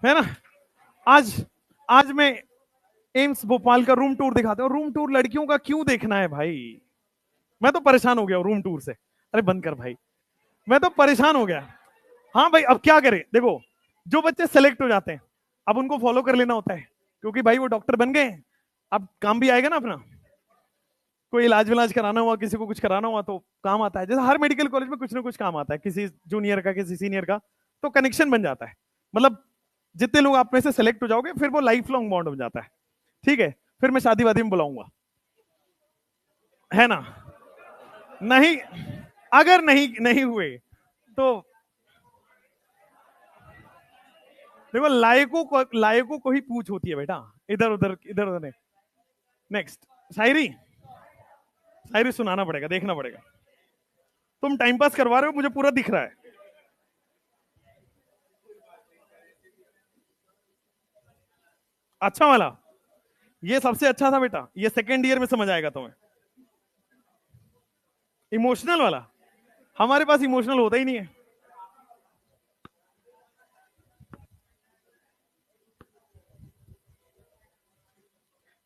[SPEAKER 1] है ना? आज आज मैं एम्स भोपाल का रूम टूर दिखाते हूँ। रूम टूर लड़कियों का क्यों देखना है भाई? मैं तो परेशान हो गया हूँ रूम टूर से। अरे बंद कर भाई, मैं तो परेशान हो गया। हाँ भाई, अब क्या करें? देखो, जो बच्चे सेलेक्ट हो जाते हैं, अब उनको फॉलो कर लेना होता है, क्योंकि भाई वो डॉक्टर बन गए, अब काम भी आएगा ना अपना। कोई इलाज विलाज कराना हुआ, किसी को कुछ कराना हुआ तो काम आता है। जैसे हर मेडिकल कॉलेज में कुछ ना कुछ काम आता है, किसी जूनियर का, किसी सीनियर का, तो कनेक्शन बन जाता है। मतलब जितने लोग आप में से सेलेक्ट हो जाओगे, फिर वो लाइफ लॉन्ग बॉन्ड बन जाता है। ठीक है, फिर मैं शादी वादी में बुलाऊंगा, है ना? नहीं, अगर नहीं नहीं हुए तो देखो, लायकों को ही पूछ होती है बेटा, इधर उधर इधर उधर नहीं। नेक्स्ट शायरी, शायरी सुनाना पड़ेगा, देखना पड़ेगा। तुम टाइम पास करवा रहे हो, मुझे पूरा दिख रहा है। अच्छा वाला, ये सबसे अच्छा था बेटा, ये सेकेंड ईयर में समझ आएगा तुम्हें। इमोशनल वाला, हमारे पास इमोशनल होता ही नहीं है।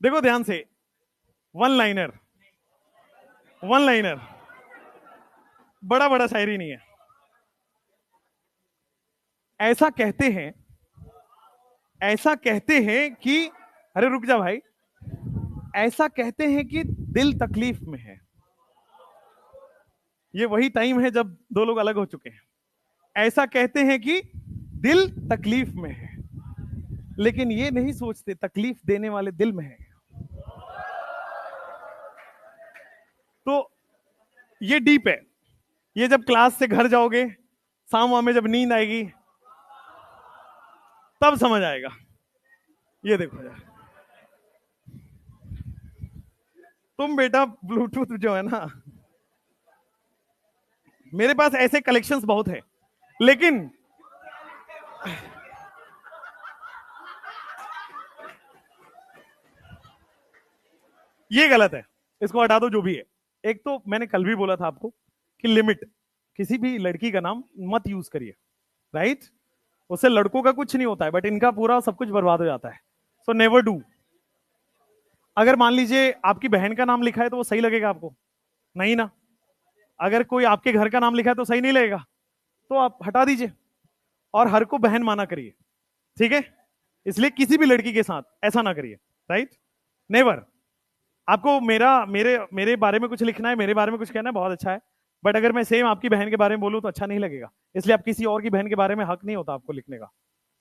[SPEAKER 1] देखो ध्यान से, वन लाइनर, वन लाइनर, बड़ा बड़ा शायरी नहीं है। ऐसा कहते हैं, ऐसा कहते हैं कि, अरे रुक जा भाई, ऐसा कहते हैं कि दिल तकलीफ में है। ये वही टाइम है जब दो लोग अलग हो चुके हैं। ऐसा कहते हैं कि दिल तकलीफ में है, लेकिन ये नहीं सोचते तकलीफ देने वाले दिल में है। तो ये डीप है। ये जब क्लास से घर जाओगे, शाम में जब नींद आएगी, तब समझ आएगा। ये देखो यार, तुम बेटा ब्लूटूथ जो है ना, मेरे पास ऐसे कलेक्शंस बहुत है, लेकिन ये गलत है, इसको हटा दो जो भी है। एक तो मैंने कल भी बोला था आपको कि लिमिट, किसी भी लड़की का नाम मत यूज करिए, राइट? उससे लड़कों का कुछ नहीं होता है, बट इनका पूरा सब कुछ बर्बाद हो जाता है। सो नेवर डू। अगर मान लीजिए आपकी बहन का नाम लिखा है तो वो सही लगेगा आपको? नहीं ना। अगर कोई आपके घर का नाम लिखा है तो सही नहीं लगेगा, तो आप हटा दीजिए और हर को बहन माना करिए, ठीक है? इसलिए किसी भी लड़की के साथ ऐसा ना करिए, राइट? नेवर। आपको मेरा मेरे मेरे बारे में कुछ लिखना है, मेरे बारे में कुछ कहना है, बहुत अच्छा है, बट अगर मैं सेम आपकी बहन के बारे में बोलूं तो अच्छा नहीं लगेगा। इसलिए आप किसी और की बहन के बारे में हक नहीं होता आपको लिखने का,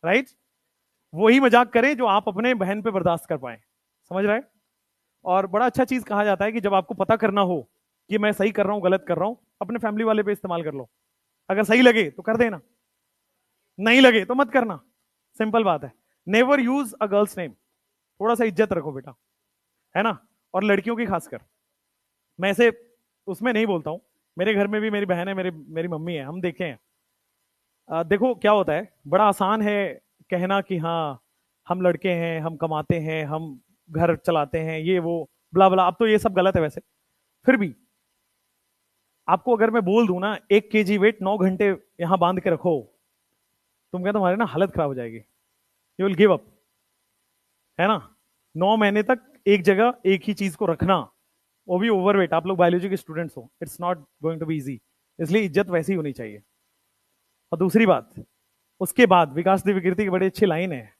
[SPEAKER 1] राइट? वही मजाक करें जो आप अपने बहन पे बर्दाश्त कर पाए। समझ रहे हैं? और बड़ा अच्छा चीज कहा जाता है कि जब आपको पता करना हो कि मैं सही कर रहा हूं गलत कर रहा हूं, अपने फैमिली वाले पे इस्तेमाल कर लो, अगर सही लगे तो कर देना, नहीं लगे तो मत करना, सिंपल बात है। Never use a girls name, थोड़ा सा इज्जत रखो बेटा, है ना। और लड़कियों की खासकर, मैं ऐसे उसमें नहीं बोलता हूं, मेरे घर में भी मेरी बहन है, मेरी मम्मी है, हम देखे हैं। देखो क्या होता है, बड़ा आसान है कहना कि हाँ हम लड़के हैं, हम कमाते हैं, हम घर चलाते हैं, ये वो ब्ला ब्ला। अब तो ये सब गलत है वैसे, फिर भी आपको अगर मैं बोल दूं ना 1 kg वेट 9 घंटे यहां बांध के रखो, तुम क्या तुम्हारी ना हालत खराब हो जाएगी, यू विल गिव अप, है ना। 9 महीने तक एक जगह एक ही चीज को रखना, वो भी ओवरवेट, आप लोग बायोलॉजी के स्टूडेंट्स हो, it's not going to be easy, इसलिए इज्जत वैसी होनी चाहिए। और दूसरी बात, उसके बाद विकास देव विकृति की बड़ी अच्छी लाइन है,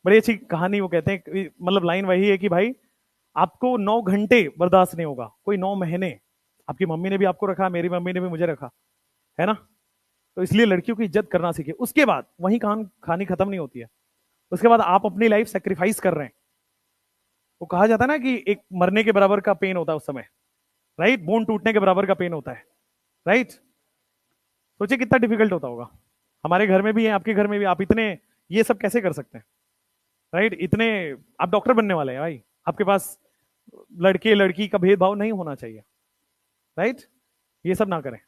[SPEAKER 1] बड़ी अच्छी कहानी, वो कहते हैं मतलब लाइन वही है कि भाई आपको 9 घंटे बर्दाश्त नहीं होगा, कोई 9 महीने। आपकी मम्मी ने भी आपको रखा, मेरी मम्मी ने भी मुझे रखा, है ना। तो इसलिए लड़कियों की इज्जत करना सीखिए। उसके बाद वही कहानी खत्म नहीं होती है, उसके बाद आप अपनी लाइफ सेक्रीफाइस कर रहे हैं। वो कहा जाता है ना कि एक मरने के बराबर का पेन होता है उस समय, राइट, बोन टूटने के बराबर का पेन होता है, राइट। सोचिए कितना डिफिकल्ट होता होगा, हमारे घर में भी है, आपके घर में भी, आप इतने ये सब कैसे कर सकते हैं, राइट। इतने आप डॉक्टर बनने वाले हैं भाई, आपके पास लड़के लड़की का भेदभाव नहीं होना चाहिए, राइट। ये सब ना करें,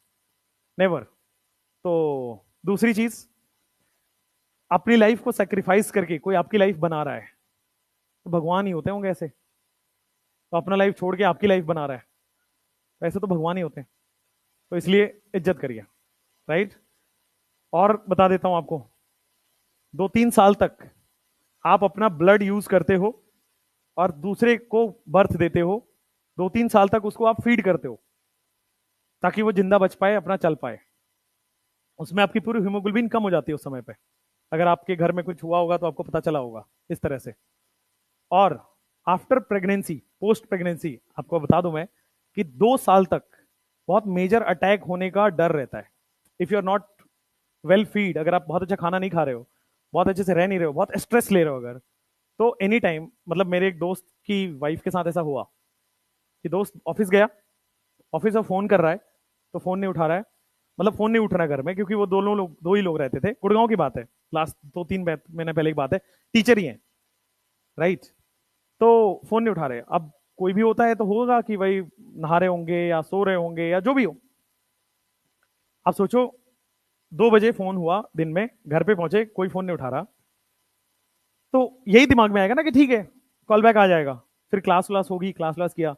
[SPEAKER 1] नेवर। तो दूसरी चीज, अपनी लाइफ को सेक्रीफाइस करके कोई आपकी लाइफ बना रहा है, तो भगवान ही होते होंगे ऐसे, तो अपना लाइफ छोड़ के आपकी लाइफ बना रहा है, ऐसे तो भगवान ही होते हैं। तो इसलिए इज्जत करिए, राइट। और बता देता हूं आपको, 2-3 साल तक आप अपना ब्लड यूज करते हो और दूसरे को बर्थ देते हो, 2-3 साल तक उसको आप फीड करते हो ताकि वो जिंदा बच पाए, अपना चल पाए। उसमें आपकी पूरी हीमोग्लोबिन कम हो जाती है उस समय पे, अगर आपके घर में कुछ हुआ होगा तो आपको पता चला होगा इस तरह से। और आफ्टर प्रेगनेंसी, पोस्ट प्रेगनेंसी, आपको बता दूं मैं कि 2 साल तक बहुत मेजर अटैक होने का डर रहता है। If you are not well feed, अगर आप बहुत अच्छा खाना नहीं खा रहे हो, बहुत अच्छे से रह नहीं रहे हो, बहुत स्ट्रेस ले रहे हो अगर, तो एनी टाइम, मतलब मेरे एक दोस्त की वाइफ के साथ ऐसा हुआ कि दोस्त ऑफिस गया, ऑफिस में फोन कर रहा है तो फोन नहीं उठा रहा है, मतलब फोन नहीं उठ रहा है घर में, क्योंकि वो दो ही लोग रहते थे, गुड़गांव की बात है, लास्ट 2-3 महीने पहले की बात है, टीचर ही है, राइट। तो फोन नहीं उठा रहे। अब कोई भी होता है तो होगा कि भाई नहा रहे होंगे या सो रहे होंगे या जो भी हो। अब सोचो 2 बजे फोन हुआ दिन में, घर पे पहुंचे, कोई फोन नहीं उठा रहा, तो यही दिमाग में आएगा ना कि ठीक है कॉल बैक आ जाएगा, फिर क्लास व्लास होगी, क्लास व्लास किया।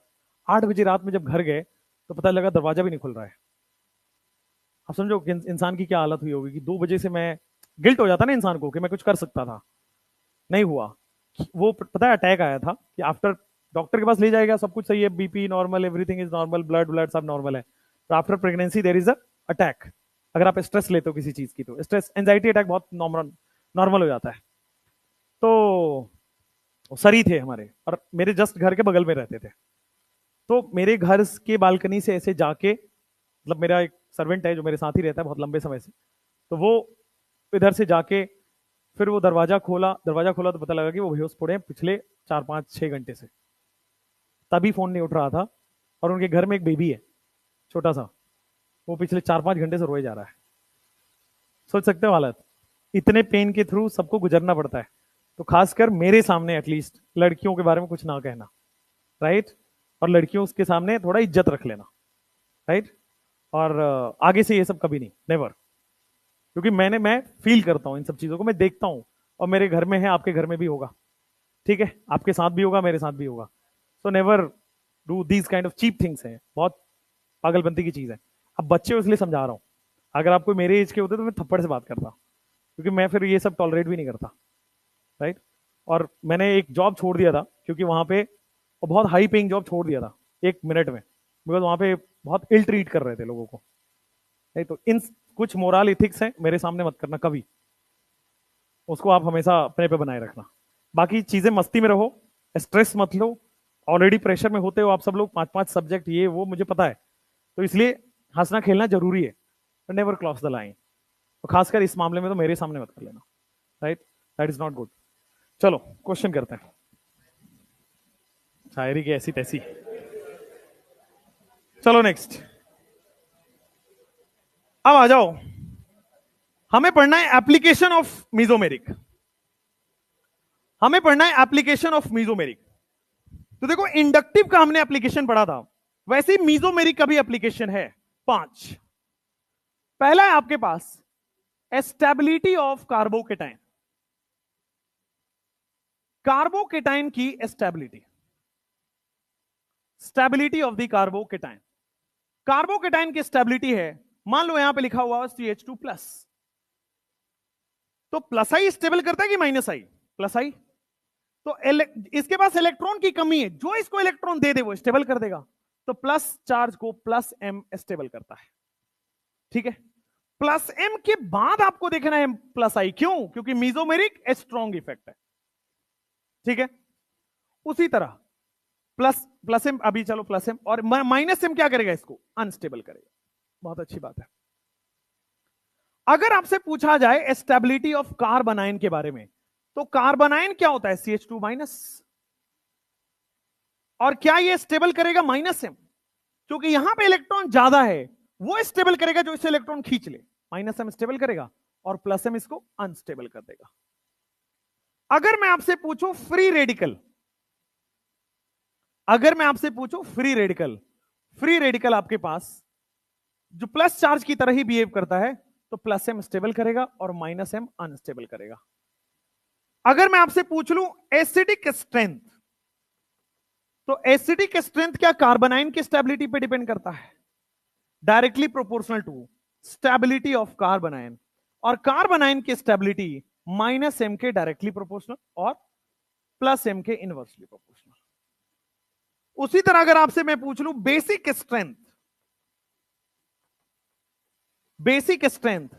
[SPEAKER 1] 8 बजे रात में जब घर गए तो पता लगा दरवाजा भी नहीं खुल रहा है। अब समझो कि इंसान की क्या हालत हुई होगी कि 2 बजे से मैं, गिल्ट हो जाता ना इंसान को कि मैं कुछ कर सकता था, नहीं हुआ। वो पता है अटैक आया था कि आफ्टर, डॉक्टर के पास ले जाएगा, सब कुछ सही है, BP normal, everything is normal, blood blood सब नॉर्मल है, तो after pregnancy there is a attack. अगर आप स्ट्रेस लेते हो किसी चीज की, तो स्ट्रेस एंजाइटी अटैक बहुत नॉर्मल नॉर्मल हो जाता है। तो सर ही थे हमारे, और मेरे जस्ट घर के बगल में रहते थे, तो मेरे घर के बालकनी से ऐसे जाके, मतलब मेरा एक सर्वेंट है जो मेरे साथ ही रहता है बहुत लंबे समय से, तो वो इधर से जाके, फिर वो दरवाजा खोला तो पता लगा कि वो बेहोश पड़े हैं पिछले 4-5-6 घंटे से, तभी फोन नहीं उठ रहा था। और उनके घर में एक बेबी है छोटा सा, वो पिछले 4-5 घंटे से रोए जा रहा है। सोच सकते हो हालत, इतने पेन के थ्रू सबको गुजरना पड़ता है। तो खासकर मेरे सामने एटलीस्ट लड़कियों के बारे में कुछ ना कहना, राइट। और लड़कियों के सामने थोड़ा इज्जत रख लेना, राइट। और आगे से ये सब कभी नहीं, नेवर। क्योंकि मैं फील करता हूँ इन सब चीजों को, मैं देखता हूँ, और मेरे घर में है, आपके घर में भी होगा, ठीक है, आपके साथ भी होगा, मेरे साथ भी होगा। So never do these kind of cheap things हैं, बहुत पागलपंती की चीज है। अब बच्चे हो इसलिए समझा रहा हूँ, अगर आपको मेरे एज के होते तो मैं थप्पड़ से बात करता, क्योंकि मैं फिर ये सब टॉलरेट भी नहीं करता, राइट। और मैंने एक जॉब छोड़ दिया था क्योंकि वहां पे, और बहुत हाई पेइंग जॉब छोड़ दिया था 1 मिनट में, बिकॉज वहां पे बहुत इल ट्रीट कर रहे थे लोगों को, नहीं। तो इन कुछ मोरल इथिक्स हैं, मेरे सामने मत करना कभी, उसको आप हमेशा अपने पे बनाए रखना। बाकी चीजें मस्ती में रहो, स्ट्रेस मत लो, ऑलरेडी प्रेशर में होते हो आप सब लोग, 5-5 सब्जेक्ट ये वो मुझे पता है, तो इसलिए हंसना खेलना जरूरी है, नेवर क्रॉस द लाइन। तो खासकर इस मामले में तो मेरे सामने मत कर लेना, right, that is not good. चलो क्वेश्चन करते हैं, शायरी की ऐसी तैसी। चलो नेक्स्ट, अब आ जाओ, हमें पढ़ना है एप्लीकेशन ऑफ मीजोमेरिक। हमें पढ़ना है एप्लीकेशन ऑफ मीजोमेरिक। तो देखो, इंडक्टिव का हमने एप्लीकेशन पढ़ा था, वैसे ही मीजोमेरिक का भी एप्लीकेशन है 5। पहला है आपके पास स्टेबिलिटी ऑफ कार्बोकेटाइन। कार्बोकेटाइन की stability, stability of the carbocation. Carbocation की स्टेबिलिटी है, मान लो यहां पे लिखा हुआ CH2 प्लस, तो प्लस आई स्टेबल करता है कि माइनस आई? प्लस आई। तो इसके पास इलेक्ट्रॉन की कमी है, जो इसको इलेक्ट्रॉन दे दे वो स्टेबल कर देगा। तो प्लस चार्ज को प्लस एम स्टेबल करता है, ठीक है। प्लस एम के बाद आपको देखना है प्लस आई, क्यों? क्योंकि मीजोमेरिक स्ट्रॉन्ग इफेक्ट है, ठीक है। उसी तरह प्लस एम, अभी चलो प्लस एम, और माइनस एम क्या करेगा? इसको अनस्टेबल करेगा। बहुत अच्छी बात है। अगर आपसे पूछा जाए स्टेबिलिटी ऑफ कार्बोनाइन के बारे में, तो कार्बोनाइन क्या होता है? CH2 minus. और क्या ये स्टेबल करेगा? माइनस एम, क्योंकि यहां पे इलेक्ट्रॉन ज्यादा है, वो स्टेबल करेगा जो इसे इलेक्ट्रॉन खींच ले। माइनस एम स्टेबल करेगा और प्लस एम इसको अनस्टेबल कर देगा। अगर मैं आपसे पूछूं फ्री रेडिकल, अगर मैं आपसे पूछूं फ्री रेडिकल, फ्री रेडिकल आपके पास जो प्लस चार्ज की तरह ही बिहेव करता है, तो प्लस एम स्टेबल करेगा और माइनस एम अनस्टेबल करेगा। अगर मैं आपसे पूछ लूं एसिडिक स्ट्रेंथ, तो एसिडिक स्ट्रेंथ क्या कार्बोनाइन की स्टेबिलिटी पे डिपेंड करता है? Directly proportional to stability of carbanion, और कार्बोनाइन की स्टेबिलिटी माइनस एम के डायरेक्टली प्रोपोर्शनल और प्लस एम के इनवर्सली प्रोपोर्शनल। उसी तरह अगर आपसे मैं पूछ लूं बेसिक स्ट्रेंथ, बेसिक स्ट्रेंथ,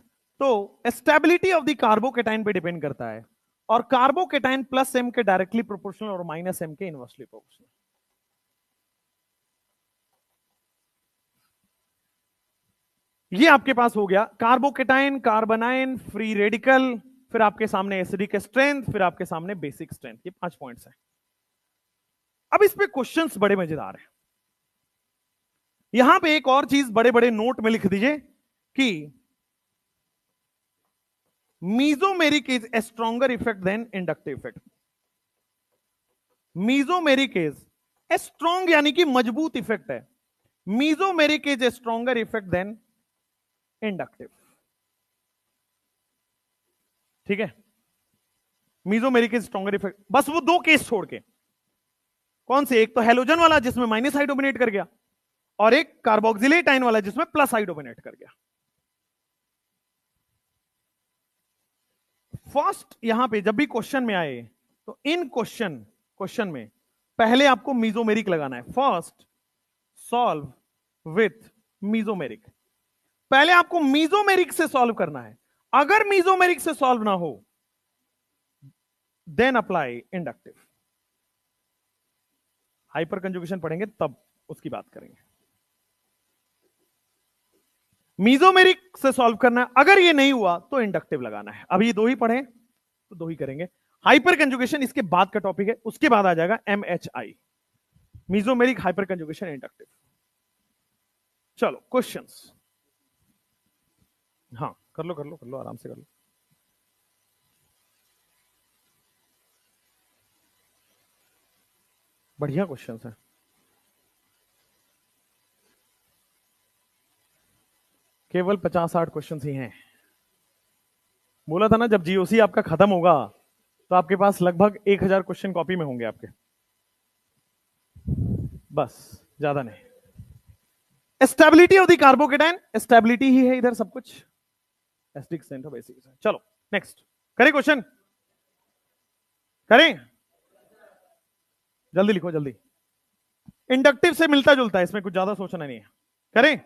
[SPEAKER 1] तो स्टेबिलिटी ऑफ द कार्बोकेटाइन पे डिपेंड करता है, और कार्बोकेटाइन प्लस एम के डायरेक्टली प्रोपोर्शनल और माइनस एम के इनवर्सली प्रोपोर्शनल। ये आपके पास हो गया कार्बोकेटाइन, कार्बोनाइन, फ्री रेडिकल, फिर आपके सामने एसिडिक स्ट्रेंथ, फिर आपके सामने बेसिक स्ट्रेंथ। ये 5 पॉइंट्स हैं। अब इस पे क्वेश्चंस बड़े मजेदार हैं। यहां पे एक और चीज बड़े बड़े नोट में लिख दीजिए कि mesomeric is a stronger effect than inductive effect. Mesomeric is a strong यानी कि मजबूत इफेक्ट है। Mesomeric is a stronger effect than inductive, ठीक है। मीजोमेरिक इज स्ट्रॉन्गर इफेक्ट, बस वो 2 केस छोड़ के। कौन से? एक तो हेलोजन वाला जिसमें माइनस आई डोमिनेट कर गया, और एक कार्बोक्सिलेट आयन वाला जिसमें प्लस आई डोमिनेट कर गया। फर्स्ट यहां पे जब भी क्वेश्चन में आए, तो इन क्वेश्चन में पहले आपको मीजोमेरिक लगाना है। फर्स्ट सॉल्व विथ मीजोमेरिक, पहले आपको मीजोमेरिक से सॉल्व करना है। अगर मीजोमेरिक से सॉल्व ना हो, then apply inductive. Hyperconjugation पढ़ेंगे तब उसकी बात करेंगे। मीजोमेरिक से सॉल्व करना है, अगर ये नहीं हुआ तो इंडक्टिव लगाना है। अब ये 2 ही पढ़े तो 2 ही करेंगे। हाइपर कंजुगेशन इसके बाद का टॉपिक है, उसके बाद आ जाएगा MHI, mesomeric, hyper conjugation, inductive. चलो क्वेश्चंस, हाँ कर लो आराम से कर लो। बढ़िया क्वेश्चंस हैं। केवल 50-60 क्वेश्चंस ही हैं। बोला था ना, जब जीओसी आपका खत्म होगा तो आपके पास लगभग 1000 क्वेश्चन कॉपी में होंगे आपके, बस ज्यादा नहीं। Stability of the carbocation, stability ही है इधर सब कुछ। एसिडिक स्ट्रेंथ और बेसिक स्ट्रेंथ। चलो नेक्स्ट करें क्वेश्चन, करें जल्दी लिखो जल्दी। इंडक्टिव से मिलता जुलता है, इसमें कुछ ज्यादा सोचना नहीं है। करें?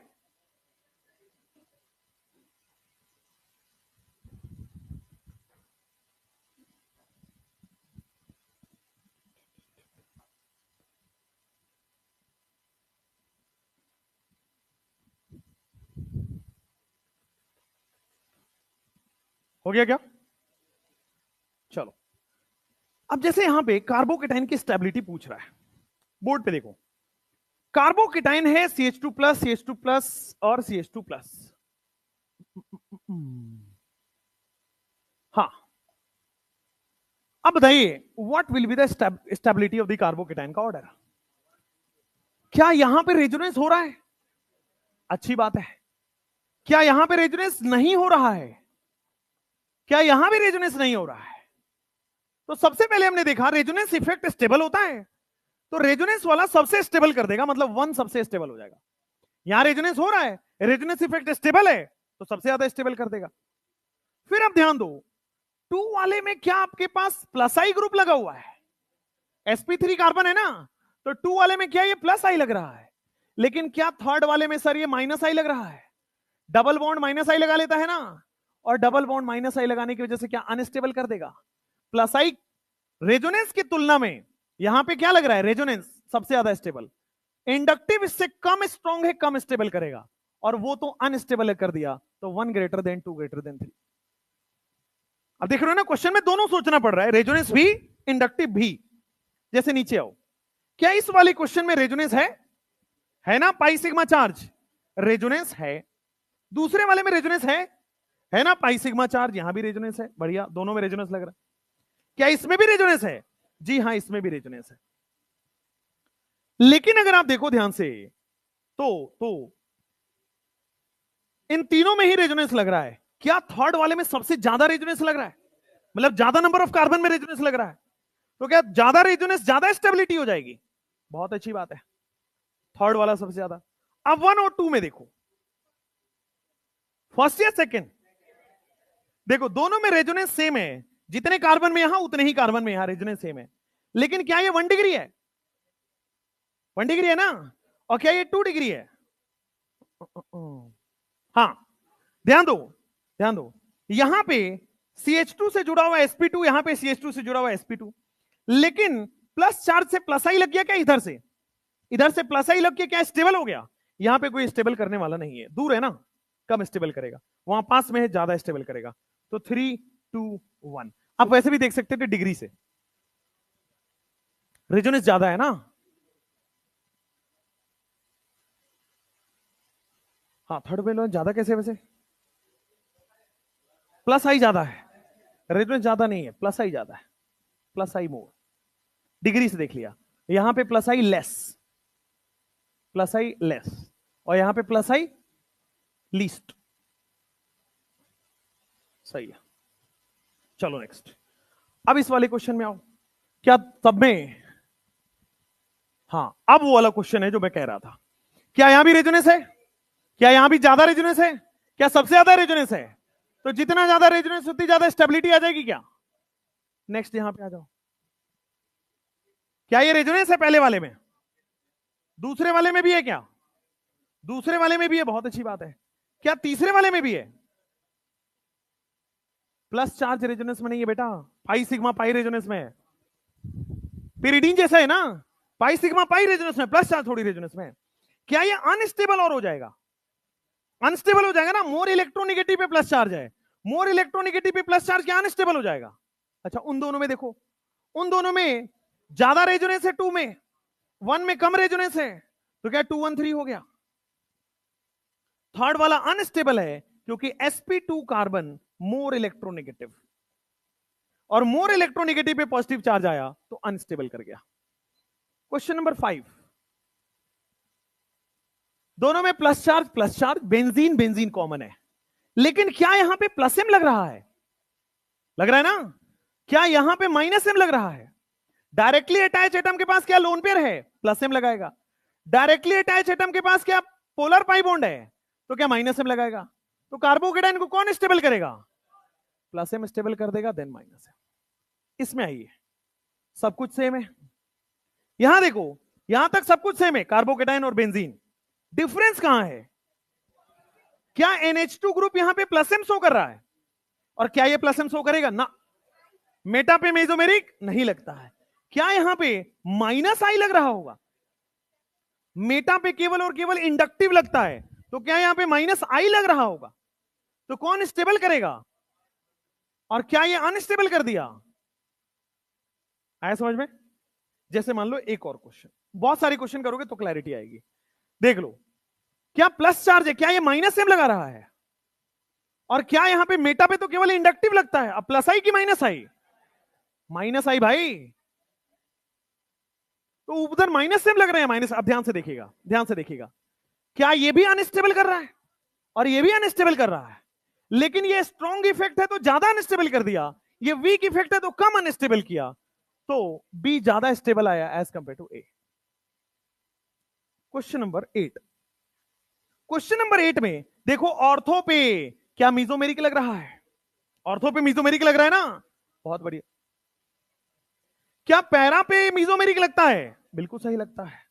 [SPEAKER 1] हो गया क्या? चलो, अब जैसे यहां पे कार्बोकेटाइन की स्टेबिलिटी पूछ रहा है, बोर्ड पे देखो। कार्बोकेटाइन है CH2 प्लस, CH2 प्लस और CH2 प्लस। हाँ, अब बताइए what will be the stability of the carbocation का ऑर्डर। क्या यहां पे रेजोनेंस हो रहा है? अच्छी बात है। क्या यहां पे रेजोनेंस नहीं हो रहा है? क्या यहां भी रेजोनेंस नहीं हो रहा है? तो सबसे पहले हमने देखा रेजोनेंस इफेक्ट स्टेबल होता है, तो रेजोनेंस वाला सबसे स्टेबल कर देगा, मतलब 1 सबसे स्टेबल हो जाएगा। यहां रेजोनेंस हो रहा है, रेजोनेंस इफेक्ट स्टेबल है, तो सबसे ज्यादा स्टेबल कर देगा। फिर अब ध्यान दो, 2 वाले में क्या आपके पास प्लस आई ग्रुप लगा हुआ है, sp3 कार्बन है ना, तो 2 वाले में क्या ये प्लस आई लग रहा है, लेकिन क्या थर्ड वाले में सर ये माइनस आई लग रहा है? डबल बॉन्ड माइनस आई लगा लेता है ना, और डबल बॉन्ड माइनस आई लगाने की वजह से क्या अनस्टेबल कर देगा। प्लस आई रेजोनेंस की तुलना में यहां पे क्या लग रहा है, रेजोनेंस सबसे ज्यादा स्टेबल। इंडक्टिव इससे कम स्ट्रॉन्ग है, कम स्टेबल करेगा, और वो तो अनस्टेबल कर दिया, तो 1 ग्रेटर देन 2 ग्रेटर देन 3। अब देख रहे हो ना, क्वेश्चन में दोनों सोचना पड़ रहा है, रेजोनेंस भी इंडक्टिव भी। जैसे नीचे आओ, क्या इस वाले क्वेश्चन में रेजोनेंस है ना, पाई सिग्मा चार्ज रेजोनेंस है। दूसरे वाले में रेजोनेंस है ना, पाई सिग्मा चार्ज, यहां भी रेजोनेंस है, बढ़िया, दोनों में रेजोनेंस लग रहा है। क्या इसमें भी रेजोनेंस है? जी हां, इसमें भी रेजोनेंस है। लेकिन अगर आप देखो ध्यान से, तो इन तीनों में ही रेजोनेंस लग रहा है। क्या थर्ड वाले में सबसे ज्यादा रेजोनेंस लग रहा है, मतलब ज्यादा नंबर ऑफ कार्बन में रेजोनेंस लग रहा है, तो क्या ज्यादा रेजोनेंस ज्यादा स्टेबिलिटी हो जाएगी? बहुत अच्छी बात है, थर्ड वाला सबसे ज्यादा। अब 1 और 2 में देखो, फर्स्ट या सेकेंड, देखो दोनों में रेजोनेंस सेम है, जितने कार्बन में यहां उतने ही कार्बन में यहां रेजोनेंस सेम है। लेकिन क्या ये 1 डिग्री है? 1 डिग्री है ना, और क्या ये 2 डिग्री है? हाँ, ध्यान दो, ध्यान दो, यहां पे CH2 से जुड़ा हुआ sp2, यहां पे CH2 से जुड़ा हुआ sp2, लेकिन प्लस चार्ज से प्लस आई लग गया क्या, इधर से प्लस आई लग के क्या स्टेबल हो गया? यहां पे कोई स्टेबल करने वाला नहीं है, दूर है ना, कम स्टेबल करेगा, वहां पास में है ज्यादा स्टेबल करेगा। तो 3 2 1। आप वैसे भी देख सकते थे डिग्री से रेजोनेंस ज्यादा है ना। हाँ, थर्ड वेलो ज्यादा कैसे वैसे? प्लस आई ज्यादा है, रेजोनेंस ज्यादा नहीं है, प्लस आई ज्यादा है, प्लस आई मोर। डिग्री से देख लिया, यहां पे प्लस आई लेस, प्लस आई लेस, और यहां पे प्लस आई लीस्ट। सही है, चलो नेक्स्ट। अब इस वाले क्वेश्चन में आओ, क्या तब में, हाँ अब वो वाला क्वेश्चन है जो मैं कह रहा था, क्या यहां भी रेजोनेंस है? क्या यहां भी ज्यादा रेजोनेंस है? क्या सबसे ज्यादा रेजोनेंस है? तो जितना ज्यादा रेजोनेंस उतनी ज्यादा स्टेबिलिटी आ जाएगी क्या? नेक्स्ट यहां पे आ जाओ, क्या ये रेजोनेंस है पहले वाले में? दूसरे वाले में भी है क्या? दूसरे वाले में भी है, बहुत अच्छी बात है। क्या तीसरे वाले में भी है? प्लस चार्ज रेजोनेंस में नहीं है बेटा, पाई सिग्मा पाई रेजोनेंस में है। पिरिडीन जैसा है ना, पाई सिग्मा पाई रेजोनेंस में, प्लस चार्ज थोड़ी रेजोनेंस में। क्या ये अनस्टेबल और हो जाएगा? अनस्टेबल हो जाएगा ना, मोर इलेक्ट्रोनिगेटिव पे प्लस चार्ज है, मोर इलेक्ट्रोनिगेटिव पे प्लस चार्ज, क्या अनस्टेबल हो जाएगा? अच्छा, उन दोनों में देखो, उन दोनों में ज्यादा रेजोनेंस है 2 में, 1 में कम रेजोनेंस है, तो क्या 2 1 3 हो गया। थर्ड वाला अनस्टेबल है क्योंकि sp2 कार्बन मोर इलेक्ट्रोनेगेटिव, और मोर इलेक्ट्रोनेगेटिव पे पॉजिटिव चार्ज आया तो अनस्टेबल कर गया। क्वेश्चन नंबर 5, दोनों में plus charge, benzene benzene common है, लेकिन क्या यहां पे प्लस एम लग रहा है? लग रहा है ना। क्या यहां पे माइनस एम लग रहा है? डायरेक्टली अटैच एटम के पास क्या लोन पेयर है, प्लस एम लगाएगा। डायरेक्टली अटैच एटम के पास क्या पोलर पाई बॉन्ड है, तो क्या माइनस एम लगाएगा। तो कार्बोकेटाइन को कौन स्टेबल करेगा? प्लस एम स्टेबल कर देगा, देन माइनस एम। इसमें आइए, सब कुछ सेम है, यहां देखो, यहां तक सब कुछ सेम है, कार्बोकेटाइन और बेंजीन। डिफरेंस कहां है? क्या NH2 ग्रुप यहां पे प्लस एम शो कर रहा है, और क्या ये प्लस एम शो करेगा ना। मेटा पे मेसोमेरिक नहीं लगता है। क्या यहां पे माइनस आई लग रहा होगा? मेटा पे केवल और केवल इंडक्टिव लगता है, तो क्या यहां पे माइनस आई लग रहा होगा? तो कौन स्टेबल करेगा, और क्या ये अनस्टेबल कर दिया? आया समझ में? जैसे मान लो एक और क्वेश्चन, बहुत सारे क्वेश्चन करोगे तो क्लैरिटी आएगी। देख लो, क्या प्लस चार्ज है, क्या ये माइनस एम लगा रहा है? और क्या यहां पे मेटा पे तो केवल इंडक्टिव लगता है। अब प्लस आई कि माइनस आई? माइनस आई भाई, तो उधर माइनस सेम लग रहे हैं माइनस। अब ध्यान से देखिएगा, ध्यान से देखिएगा, क्या ये भी अनस्टेबल कर रहा है और ये भी अनस्टेबल कर रहा है, लेकिन ये स्ट्रॉन्ग इफेक्ट है तो ज्यादा अनस्टेबल कर दिया, ये वीक इफेक्ट है तो कम अनस्टेबल किया, तो बी ज्यादा स्टेबल आया as compared to A. Question number 8, question number 8 में देखो, ऑर्थो पे क्या मीजोमेरिक लग रहा है? ऑर्थो पे मीजोमेरिक लग रहा है ना, बहुत बढ़िया। क्या पैरा पे मीजोमेरिक लगता है? बिल्कुल सही लगता है।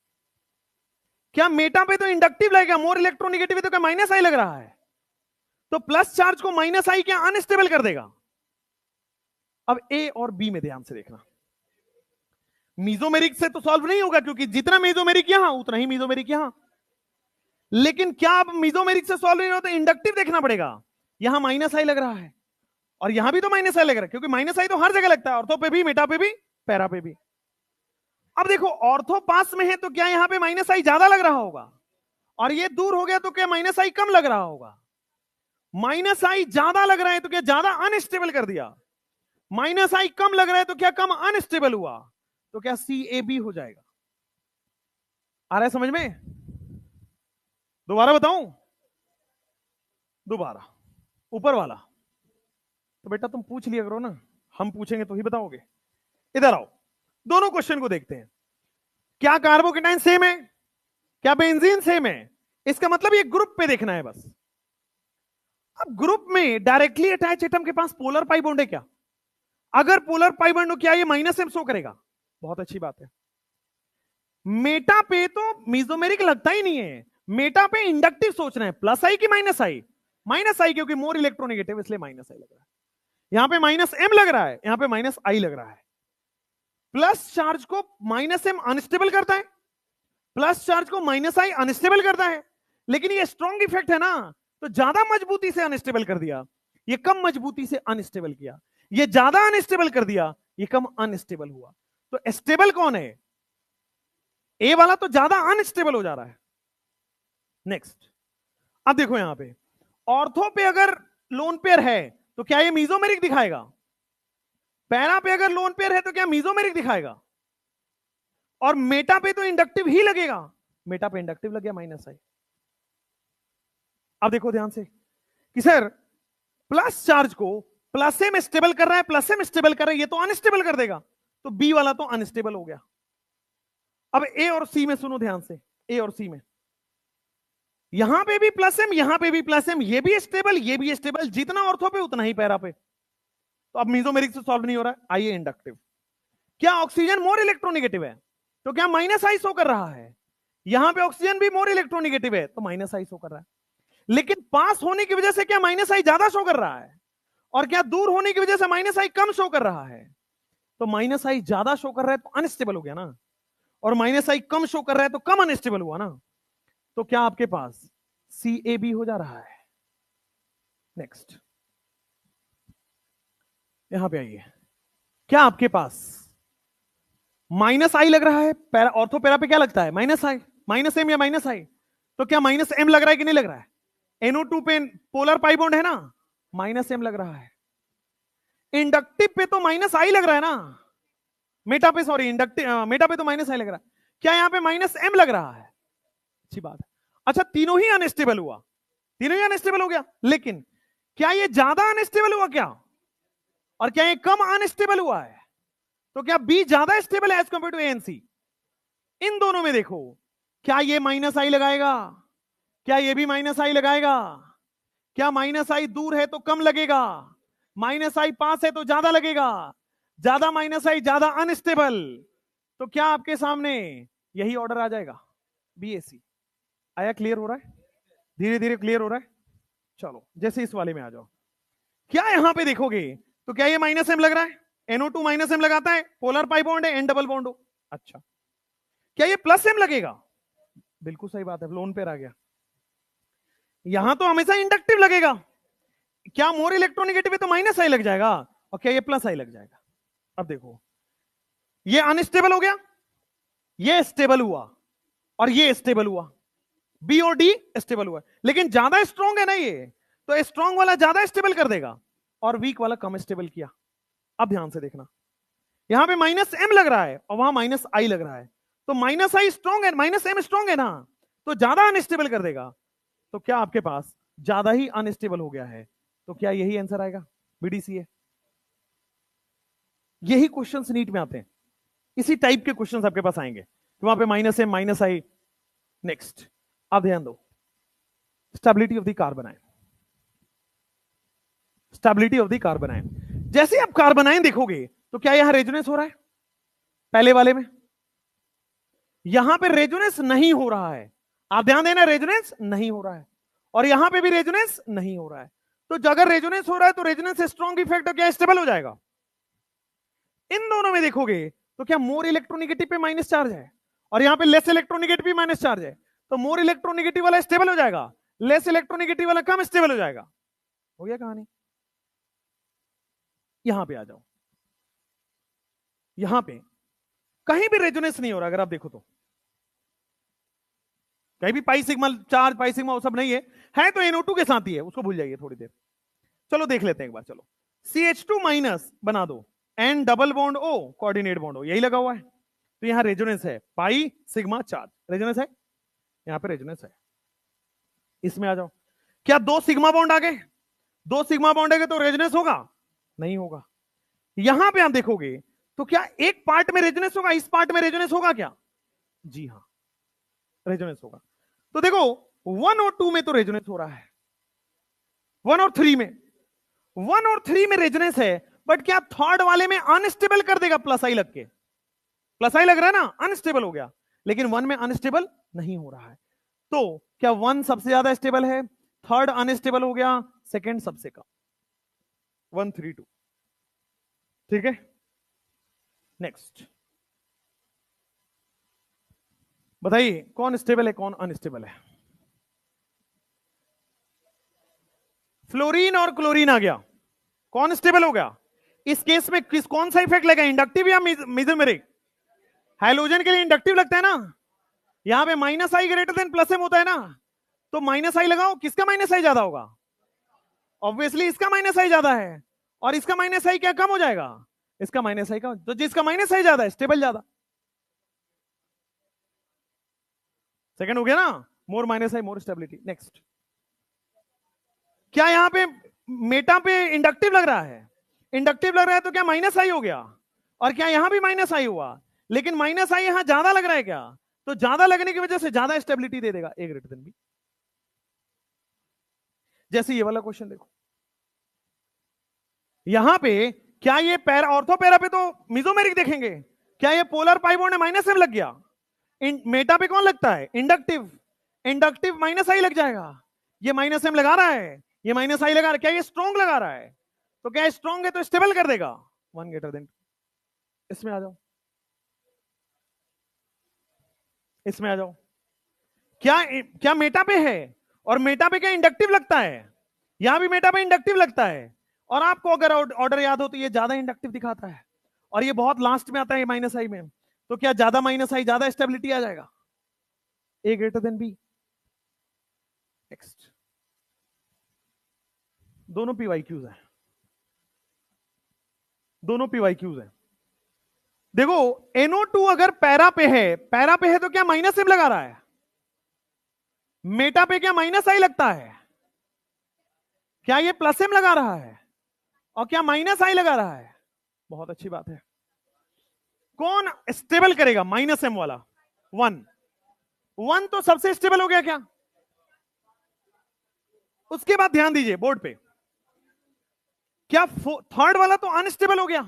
[SPEAKER 1] क्या मेटा पे तो इंडक्टिव लगेगा, मोर इलेक्ट्रोनिगेटिव है तो क्या माइनस आई लग रहा है? तो प्लस चार्ज को माइनस आई क्या अनस्टेबल कर देगा? अब ए और बी में ध्यान से देखना, मीजोमेरिक से तो सॉल्व नहीं होगा क्योंकि जितना मीजोमेरिक यहां उतना ही मीजोमेरिक यहां, लेकिन क्या अब मीजोमेरिक से सॉल्व नहीं होता, तो इंडक्टिव देखना पड़ेगा। यहां माइनस आई लग रहा है और यहां भी तो माइनस आई लग रहा है, क्योंकि माइनस आई तो हर जगह लगता है, ऑर्थो पे भी, मेटा पे भी, पैरा पे भी। अब देखो, ऑर्थो पास में है तो क्या यहां पे माइनस आई ज्यादा लग रहा होगा, और ये दूर हो गया तो क्या माइनस आई कम लग रहा होगा? माइनस आई ज्यादा लग रहा है तो क्या ज्यादा अनस्टेबल कर दिया, माइनस आई कम लग रहा है तो क्या कम अनस्टेबल हुआ, तो क्या सी ए बी हो जाएगा? आ रहा है समझ में? दोबारा बताऊं? दोबारा, ऊपर वाला तो बेटा तुम पूछ लिया करो ना, हम पूछेंगे तो ही बताओगे। इधर आओ, दोनों क्वेश्चन को देखते हैं। क्या कार्बोकेटाइन सेम है? क्या बेंजीन सेम है? इसका मतलब ये ग्रुप पे देखना है बस। अब ग्रुप में डायरेक्टली अटैच एटम के पास पोलर पाई बॉन्ड है क्या? अगर पोलर पाई बॉन्ड हो, क्या ये माइनस एम शो करेगा? बहुत अच्छी बात है। मेटा पे तो मीजोमेरिक लगता ही नहीं है, मेटा पे इंडक्टिव सोचना है, प्लस आई कि माइनस आई? माइनस आई, क्योंकि मोर इलेक्ट्रोनेगेटिव इसलिए माइनस आई लग रहा है। यहां पे माइनस एम लग रहा है, यहां पे माइनस आई लग रहा है। प्लस चार्ज को माइनस एम अनस्टेबल करता है, प्लस चार्ज को माइनस आई अनस्टेबल करता है, लेकिन ये स्ट्रॉन्ग इफेक्ट है ना, तो ज्यादा मजबूती से अनस्टेबल कर दिया, ये कम मजबूती से अनस्टेबल किया, ये ज्यादा अनस्टेबल कर दिया, ये कम अनस्टेबल हुआ। तो स्टेबल कौन है? ए वाला तो ज्यादा अनस्टेबल हो जा रहा है। नेक्स्ट, अब देखो यहां पे ऑर्थो पे अगर लोन पेयर है तो क्या ये मीजोमेरिक दिखाएगा? पैरा पे अगर लोन पेयर है तो क्या मीजोमेरिक दिखाएगा? और मेटा पे तो इंडक्टिव ही लगेगा, मेटा पे इंडक्टिव लग गया माइनस आई। अब देखो ध्यान से कि सर प्लस चार्ज को प्लस से में स्टेबल कर रहा है, प्लस से में स्टेबल कर रहा है, ये तो अनस्टेबल कर देगा, तो बी वाला तो अनस्टेबल हो गया। अब ए और सी में सुनो ध्यान से, ए और सी में यहां पे भी प्लस एम, यहां पे भी प्लस एम, ये भी स्टेबल, ये भी स्टेबल, जितना ऑर्थो पे उतना ही पैरा पे, तो अब मीजोमेरिक से सॉल्व नहीं हो रहा है। आइए इंडक्टिव, क्या ऑक्सीजन मोर इलेक्ट्रोनेगेटिव है तो क्या माइनस आई शो कर रहा है? यहां पे ऑक्सीजन भी मोर इलेक्ट्रोनेगेटिव है तो माइनस आई शो कर रहा है, लेकिन पास होने की वजह से क्या माइनस आई ज्यादा शो कर रहा है, और क्या दूर होने की वजह से माइनस आई कम शो कर रहा है? तो माइनस आई ज्यादा शो कर रहा है तो अनस्टेबल हो गया ना, और माइनस आई कम शो कर रहा है तो कम अनस्टेबल हुआ ना, तो क्या आपके पास सी ए बी हो जा रहा है? नेक्स्ट, यहां पे आइए, क्या आपके पास माइनस आई लग रहा है? पैरा, ऑर्थो पैरा पे क्या लगता है? माइनस आई, माइनस एम या माइनस आई, तो क्या माइनस एम लग रहा है कि नहीं लग रहा है? NO2 पे पोलर पाई बॉन्ड है ना, माइनस एम लग रहा है। इंडक्टिव पे तो माइनस आई लग रहा है ना, मेटा पे, सॉरी इंडक्टिव, मेटा पे तो माइनस आई लग रहा है, क्या यहां पे माइनस एम लग रहा है? अच्छी बात है। अच्छा, तीनों ही अनस्टेबल हुआ, तीनों ही अनस्टेबल हो गया, लेकिन क्या ये ज्यादा अनस्टेबल हुआ क्या, और क्या ये कम अनस्टेबल हुआ है? तो क्या बी ज्यादा स्टेबल है as compared to A and C? इन दोनों में देखो, क्या ये माइनस आई लगाएगा, क्या ये भी माइनस आई लगाएगा? क्या माइनस आई दूर है तो कम लगेगा, माइनस आई पास है तो ज्यादा लगेगा, ज्यादा माइनस आई ज्यादा अनस्टेबल, तो क्या आपके सामने यही ऑर्डर आ जाएगा, बी ए सी। आया? क्लियर हो रहा है? धीरे धीरे क्लियर हो रहा है। चलो जैसे इस वाले में आ जाओ, क्या यहां पे देखोगे तो क्या ये माइनस एम लग रहा है? NO2 माइनस एम लगाता है, पोलर पाई बॉन्ड है, एन डबल बॉन्ड हो। अच्छा, क्या ये प्लस एम लगेगा? बिल्कुल सही बात है, लोन पे आ गया। यहां तो हमेशा इंडक्टिव लगेगा, क्या मोर इलेक्ट्रोनेगेटिव है तो माइनस आई लग जाएगा, और क्या ये प्लस आई लग जाएगा? अब देखो, ये अनस्टेबल हो गया, ये स्टेबल हुआ, और ये स्टेबल हुआ, बी और डी स्टेबल हुआ, लेकिन ज्यादा स्ट्रॉन्ग है ना ये, तो स्ट्रॉन्ग वाला ज्यादा स्टेबल कर देगा और वीक वाला कम स्टेबल किया। अब ध्यान से देखना, यहां पे माइनस एम लग रहा है और वहां माइनस आई लग रहा है, तो माइनस आई स्ट्रॉन्ग है, माइनस एम स्ट्रॉन्ग है ना, तो ज्यादा अनस्टेबल कर देगा। तो क्या आपके पास ज्यादा ही अनस्टेबल हो गया है, तो क्या यही आंसर आएगा बीडीसीए? यही क्वेश्चंस नीट में आते हैं, इसी टाइप के क्वेश्चंस आपके पास आएंगे, तो वहां पे माइनस एम माइनस आई। नेक्स्ट, अब ध्यान दो, stability of the carbon ion. Stability of the carbon ion, जैसे आप कार्बन आयन देखोगे तो क्या यहां रेजोनेंस हो रहा है? पहले वाले में यहां पे रेजोनेंस नहीं हो रहा है, आप ध्यान देना, रेजोनेंस नहीं हो रहा है, और यहां पे भी रेजोनेंस नहीं हो रहा है। तो अगर रेजोनेंस हो रहा है तो रेजोनेंस से स्ट्रॉन्ग इफेक्ट क्या स्टेबल हो जाएगा? इन दोनों में देखोगे तो क्या मोर इलेक्ट्रोनिगेटिव पे माइनस चार्ज है और यहां पे लेस इलेक्ट्रोनिगेटिव पे माइनस चार्ज है, तो मोर इलेक्ट्रोनिगेटिव वाला स्टेबल हो जाएगा, लेस इलेक्ट्रोनिगेटिव वाला कम स्टेबल हो जाएगा। हो गया कहानी। यहां पे आ जाओ, यहां पे कहीं भी रेजोनेंस नहीं हो रहा, अगर आप देखो तो कहीं भी pi sigma charge, pi sigma वो सब नहीं है तो NO2 के साथ ही है, उसको भूल जाइए थोड़ी देर। चलो देख लेते हैं एक बार, चलो CH2 माइनस बना दो, N double bond O coordinate bond O, यही लगा हुआ है, तो यहां रेजोनेंस है, पाई सिग्मा चार्ज रेजोनेंस है, यहां पे रेजोनेंस है। इसमें आ जाओ, क्या दो सिग्मा बॉन्ड आ गए? दो सिग्मा बॉन्ड आ गए तो रेजोनेंस होगा? नहीं होगा। यहां पे आप देखोगे तो क्या एक पार्ट में रेजोनेंस होगा, इस पार्ट में रेजोनेंस होगा क्या? जी हां, रेजोनेंस होगा। तो देखो 1 और 2 में तो रेजोनेंस हो रहा है, 1 और 3 में, 1 और 3 में रेजोनेंस है, बट क्या थर्ड वाले में अनस्टेबल कर देगा? प्लस आई लग के, प्लस आई लग रहा है ना, अनस्टेबल हो गया, लेकिन 1 में अनस्टेबल नहीं हो रहा है। तो क्या 1 सबसे ज्यादा स्टेबल है, थर्ड अनस्टेबल हो गया, सेकेंड सबसे कम, 1 3 2। ठीक है, नेक्स्ट बताइए कौन स्टेबल है कौन अनस्टेबल है? फ्लोरीन और क्लोरीन आ गया, कौन स्टेबल हो गया? इस केस में कौन सा इफेक्ट लगेगा, इंडक्टिव या मेसोमेरिक? हाइड्रोजन के लिए इंडक्टिव लगता है ना, यहां पे माइनस आई ग्रेटर देन प्लस एम होता है ना, तो माइनस आई लगाओ, किसका माइनस आई ज्यादा होगा? ऑब्वियसली इसका माइनस आई ज्यादा है, और इसका माइनस आई क्या कम हो जाएगा? इसका माइनस आई कम, तो जिसका माइनस आई ज्यादा है स्टेबल ज्यादा। सेकंड हो गया ना, मोर माइनस आई मोर स्टेबिलिटी। नेक्स्ट, क्या यहां पे मेटा पे इंडक्टिव लग रहा है? इंडक्टिव लग रहा है तो क्या माइनस आई हो गया, और क्या यहां भी माइनस आई हुआ, लेकिन माइनस आई यहां ज्यादा लग रहा है क्या, तो ज्यादा लगने की वजह से ज्यादा स्टेबिलिटी दे देगा, ए ग्रेटर देन बी। जैसे ये वाला क्वेश्चन देखो, यहां पे क्या ये पैरा ऑर्थो पैरा पे तो मिजोमेरिक देखेंगे, क्या ये पोलर पाई बॉन्ड में माइनस एम लग गया? मेटा पे कौन लगता है? इंडक्टिव, इंडक्टिव माइनस आई लग जाएगा, ये माइनस एम लगा रहा है, ये माइनस आई लगा रहा है, क्या ये स्ट्रॉन्ग लगा रहा है, तो क्या स्ट्रॉन्ग है तो स्टेबल कर देगा, 1 ग्रेटर देन। इसमें आ जाओ, इसमें आ जाओ, क्या क्या मेटा पे है, और मेटा पे क्या इंडक्टिव लगता है? यहां भी मेटा पे इंडक्टिव लगता है, और आपको अगर ऑर्डर याद हो तो ये ज्यादा इंडक्टिव दिखाता है, और ये बहुत लास्ट में आता है माइनस आई में, तो क्या ज्यादा माइनस आई ज्यादा स्टेबिलिटी आ जाएगा, ए ग्रेटर देन बी। नेक्स्ट, दोनों पीवाईक्यूज हैं, दोनों पीवाईक्यूज हैं। देखो NO2 अगर पैरा पे है तो क्या माइनस एम लगा रहा है, मेटा पे क्या माइनस आई लगता है, क्या ये प्लस एम लगा रहा है, और क्या माइनस आई लगा रहा है? बहुत अच्छी बात है। कौन स्टेबल करेगा माइनस एम वाला? 1, 1 तो सबसे स्टेबल हो गया क्या? उसके बाद ध्यान दीजिए बोर्ड पे, क्या थर्ड वाला तो अनस्टेबल हो गया?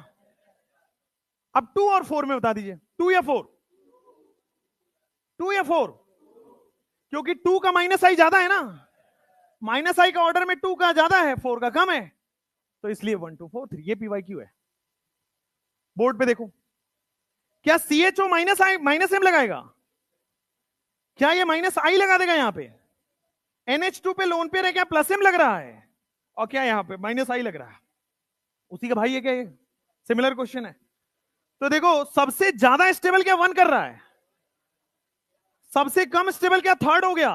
[SPEAKER 1] अब 2 और 4 में बता दीजिए, 2 या 4? 2 या 4? क्योंकि 2 का माइनस आई ज्यादा है ना, माइनस आई का ऑर्डर में 2 का ज्यादा है, 4 का कम है, तो इसलिए 1 2 4 3, ये पीवाईक्यू है। बोर्ड पे देखो, क्या CHO माइनस आई माइनस एम लगाएगा? क्या ये माइनस आई लगा देगा यहां पे? NH2 पे लोन पे रह क्या प्लस एम लग रहा है, और क्या यहां पे माइनस आई लग रहा है? उसी का भाई है क्या ये? सिमिलर क्वेश्चन है। तो देखो सबसे ज्यादा स्टेबल क्या 1 कर रहा है, सबसे कम स्टेबल क्या थर्ड हो गया,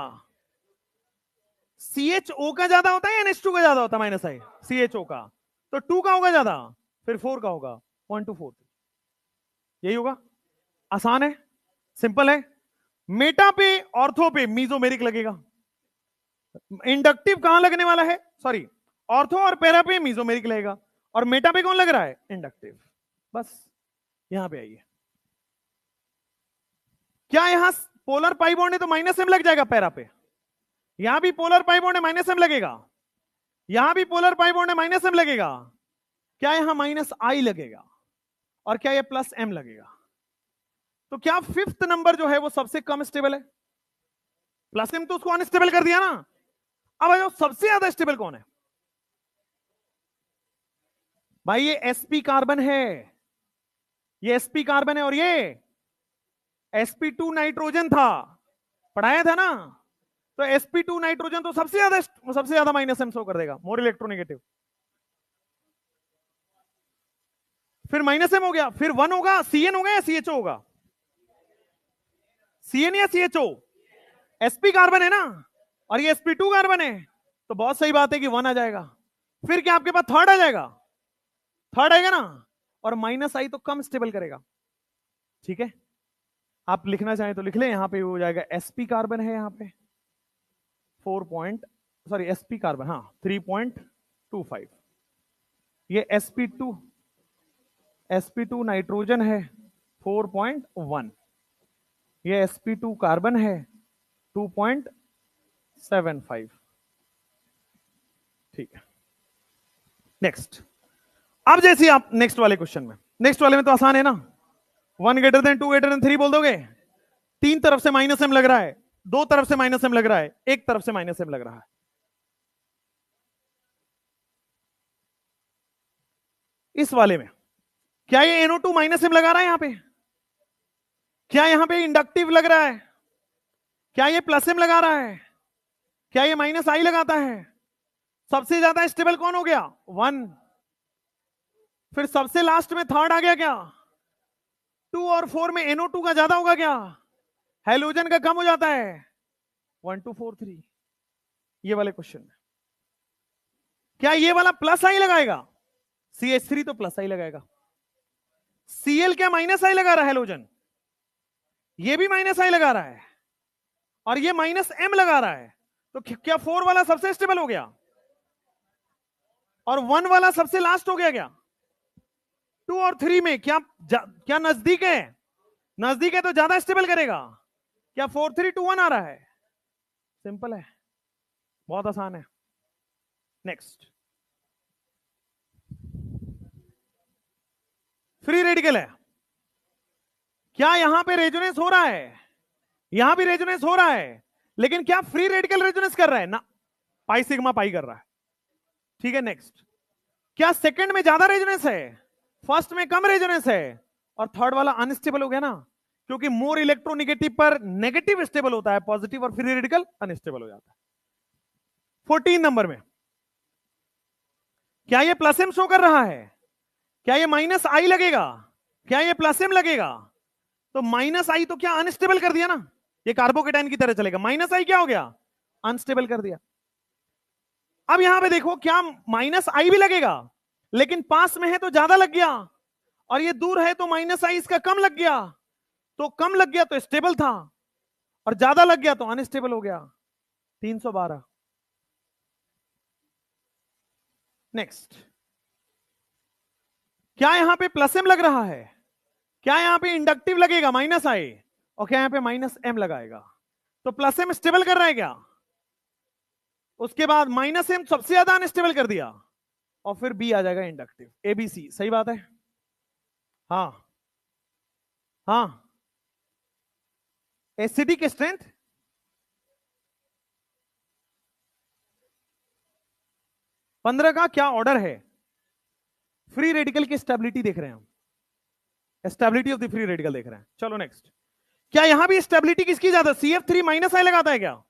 [SPEAKER 1] CHO का ज्यादा होता है या NH2 का ज्यादा होता है माइनस आई? CHO का, तो 2 का होगा ज्यादा, फिर 4 का होगा, 1 to 4, यही होगा। आसान है, सिंपल है। मेटा पे ऑर्थो पे मीजोमेरिक लगेगा। इंडक्टिव कहां लगने वाला है, सॉरी, ऑर्थो और पैरा पे मीजोमेरिक लगेगा, और मेटा पे कौन लग रहा है, इंडक्टिव। बस यहां पे आइए, क्या यहां पोलर पाई बॉन्ड है तो माइनस एम लग जाएगा पैरा पे, यहां भी पोलर पाई बॉन्ड है माइनस एम लगेगा, यहां भी पोलर पाई बॉन्ड है माइनस एम लगेगा, क्या यहां माइनस आई लगेगा, और क्या यह प्लस एम लगेगा। तो क्या फिफ्थ नंबर जो है वो सबसे कम स्टेबल है? प्लस एम तो उसको अनस्टेबल कर दिया ना। अब जो सबसे ज्यादा स्टेबल कौन है भाई? ये sp कार्बन है, ये sp कार्बन है, और ये sp2 नाइट्रोजन था, पढ़ाया था ना। तो sp2 नाइट्रोजन तो सबसे ज्यादा माइनस एम शो कर देगा, मोर इलेक्ट्रोनेगेटिव। फिर माइनस एम हो गया, फिर 1 होगा, CN होगा या CHO होगा? CN या CHO? sp कार्बन है ना, और ये sp2 कार्बन है, तो बहुत सही बात है कि 1 आ जाएगा। फिर क्या आपके पास थर्ड आ जाएगा? थर्ड आएगा ना, और माइनस आई तो कम स्टेबल करेगा। ठीक है, आप लिखना चाहें तो लिख ले, यहां पे हो जाएगा sp कार्बन है, यहां पे sp कार्बन, हाँ 3.25, ये sp2 नाइट्रोजन है 4.1, ये sp2 कार्बन है 2.75। ठीक है, नेक्स्ट। अब जैसे आप नेक्स्ट वाले क्वेश्चन में, नेक्स्ट वाले में तो आसान है ना, 1 ग्रेटर देन 2 ग्रेटर देन 3 बोल दोगे, तीन तरफ से माइनस एम लग रहा है, दो तरफ से माइनस एम लग रहा है, एक तरफ से माइनस एम लग रहा है। इस वाले में क्या ये NO2 माइनस एम लगा रहा है यहां पे? क्या यहां पे इंडक्टिव लग रहा है? क्या ये प्लस एम लगा रहा है? क्या ये माइनस आई लगाता है? सबसे ज्यादा स्टेबल कौन हो गया? 1। फिर सबसे लास्ट में थर्ड आ गया क्या? 2 और 4 में NO2 का ज्यादा होगा क्या? हाइड्रोजन का कम हो जाता है, 1 2 4 3। ये वाले क्वेश्चन में क्या ये वाला प्लस आई लगाएगा? CH3 तो प्लस आई लगाएगा। Cl क्या माइनस आई लगा रहा है हाइड्रोजन? ये भी माइनस आई लगा रहा है, और ये माइनस एम लगा रहा है, तो क्या 4 वाला सबसे स्टेबल हो गया, और 1 वाला सबसे लास्ट हो गया क्या? 2 और 3 में क्या नजदीक है? नजदीक है तो ज्यादा स्टेबल करेगा। क्या 4 3 2 1 आ रहा है? सिंपल है, बहुत आसान है। नेक्स्ट, फ्री रेडिकल है, क्या यहां पे रेजोनेंस हो रहा है? यहां भी रेजोनेंस हो रहा है, लेकिन क्या फ्री रेडिकल रेजोनेंस कर रहा है ना? पाई सिग्मा पाई कर रहा है। ठीक है, नेक्स्ट, क्या सेकंड में ज्यादा रेजोनेंस है, फर्स्ट में कम रेजोनेंस है, और थर्ड वाला अनस्टेबल हो गया ना, क्योंकि मोर इलेक्ट्रोनेगेटिव पर नेगेटिव स्टेबल होता है, पॉजिटिव और फ्री रेडिकल अनस्टेबल हो जाता है। 14 नंबर में क्या ये प्लस एम शो कर रहा है? क्या ये माइनस आई लगेगा? क्या ये प्लस एम लगेगा? तो माइनस आई तो क्या अनस्टेबल कर दिया ना, ये कार्बोकेटाइन की तरह चलेगा, माइनस आई क्या हो गया? अनस्टेबल कर दिया। अब यहां पे देखो, क्या माइनस आई भी लगेगा, लेकिन पास में है तो ज्यादा लग गया, और ये दूर है तो माइनस आई इसका कम लग गया, तो कम लग गया तो स्टेबल था, और ज्यादा लग गया तो अनस्टेबल हो गया। 312। नेक्स्ट, क्या यहां पे प्लस एम लग रहा है? क्या यहां पे इंडक्टिव लगेगा माइनस आई, और क्या यहां पे माइनस एम लगाएगा? तो प्लस एम स्टेबल कर रहा है क्या? उसके बाद माइनस एम सबसे ज्यादा अनस्टेबल कर दिया, और फिर बी आ जाएगा इंडक्टिव। ABC सही बात है। हाँ हाँ, एसिडिक स्ट्रेंथ 15 का क्या ऑर्डर है? फ्री रेडिकल की स्टेबिलिटी देख रहे हैं हम, stability of the free radical देख रहे हैं। चलो नेक्स्ट, क्या यहां भी स्टेबिलिटी किसकी ज्यादा? CF3 माइनस आई लगाता है क्या?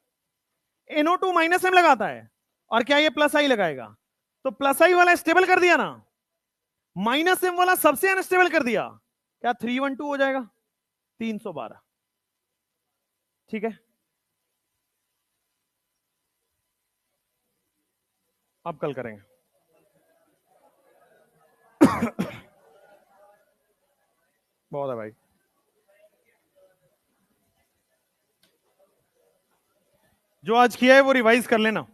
[SPEAKER 1] NO2 माइनस एम लगाता है, और क्या ये प्लस आई लगाएगा? तो प्लस आई वाला स्टेबल कर दिया ना, माइनस एम वाला सबसे अनस्टेबल कर दिया, क्या 312 हो जाएगा? 312। ठीक है, अब कल करेंगे। बहुत है भाई। जो आज किया है वो रिवाइज कर लेना।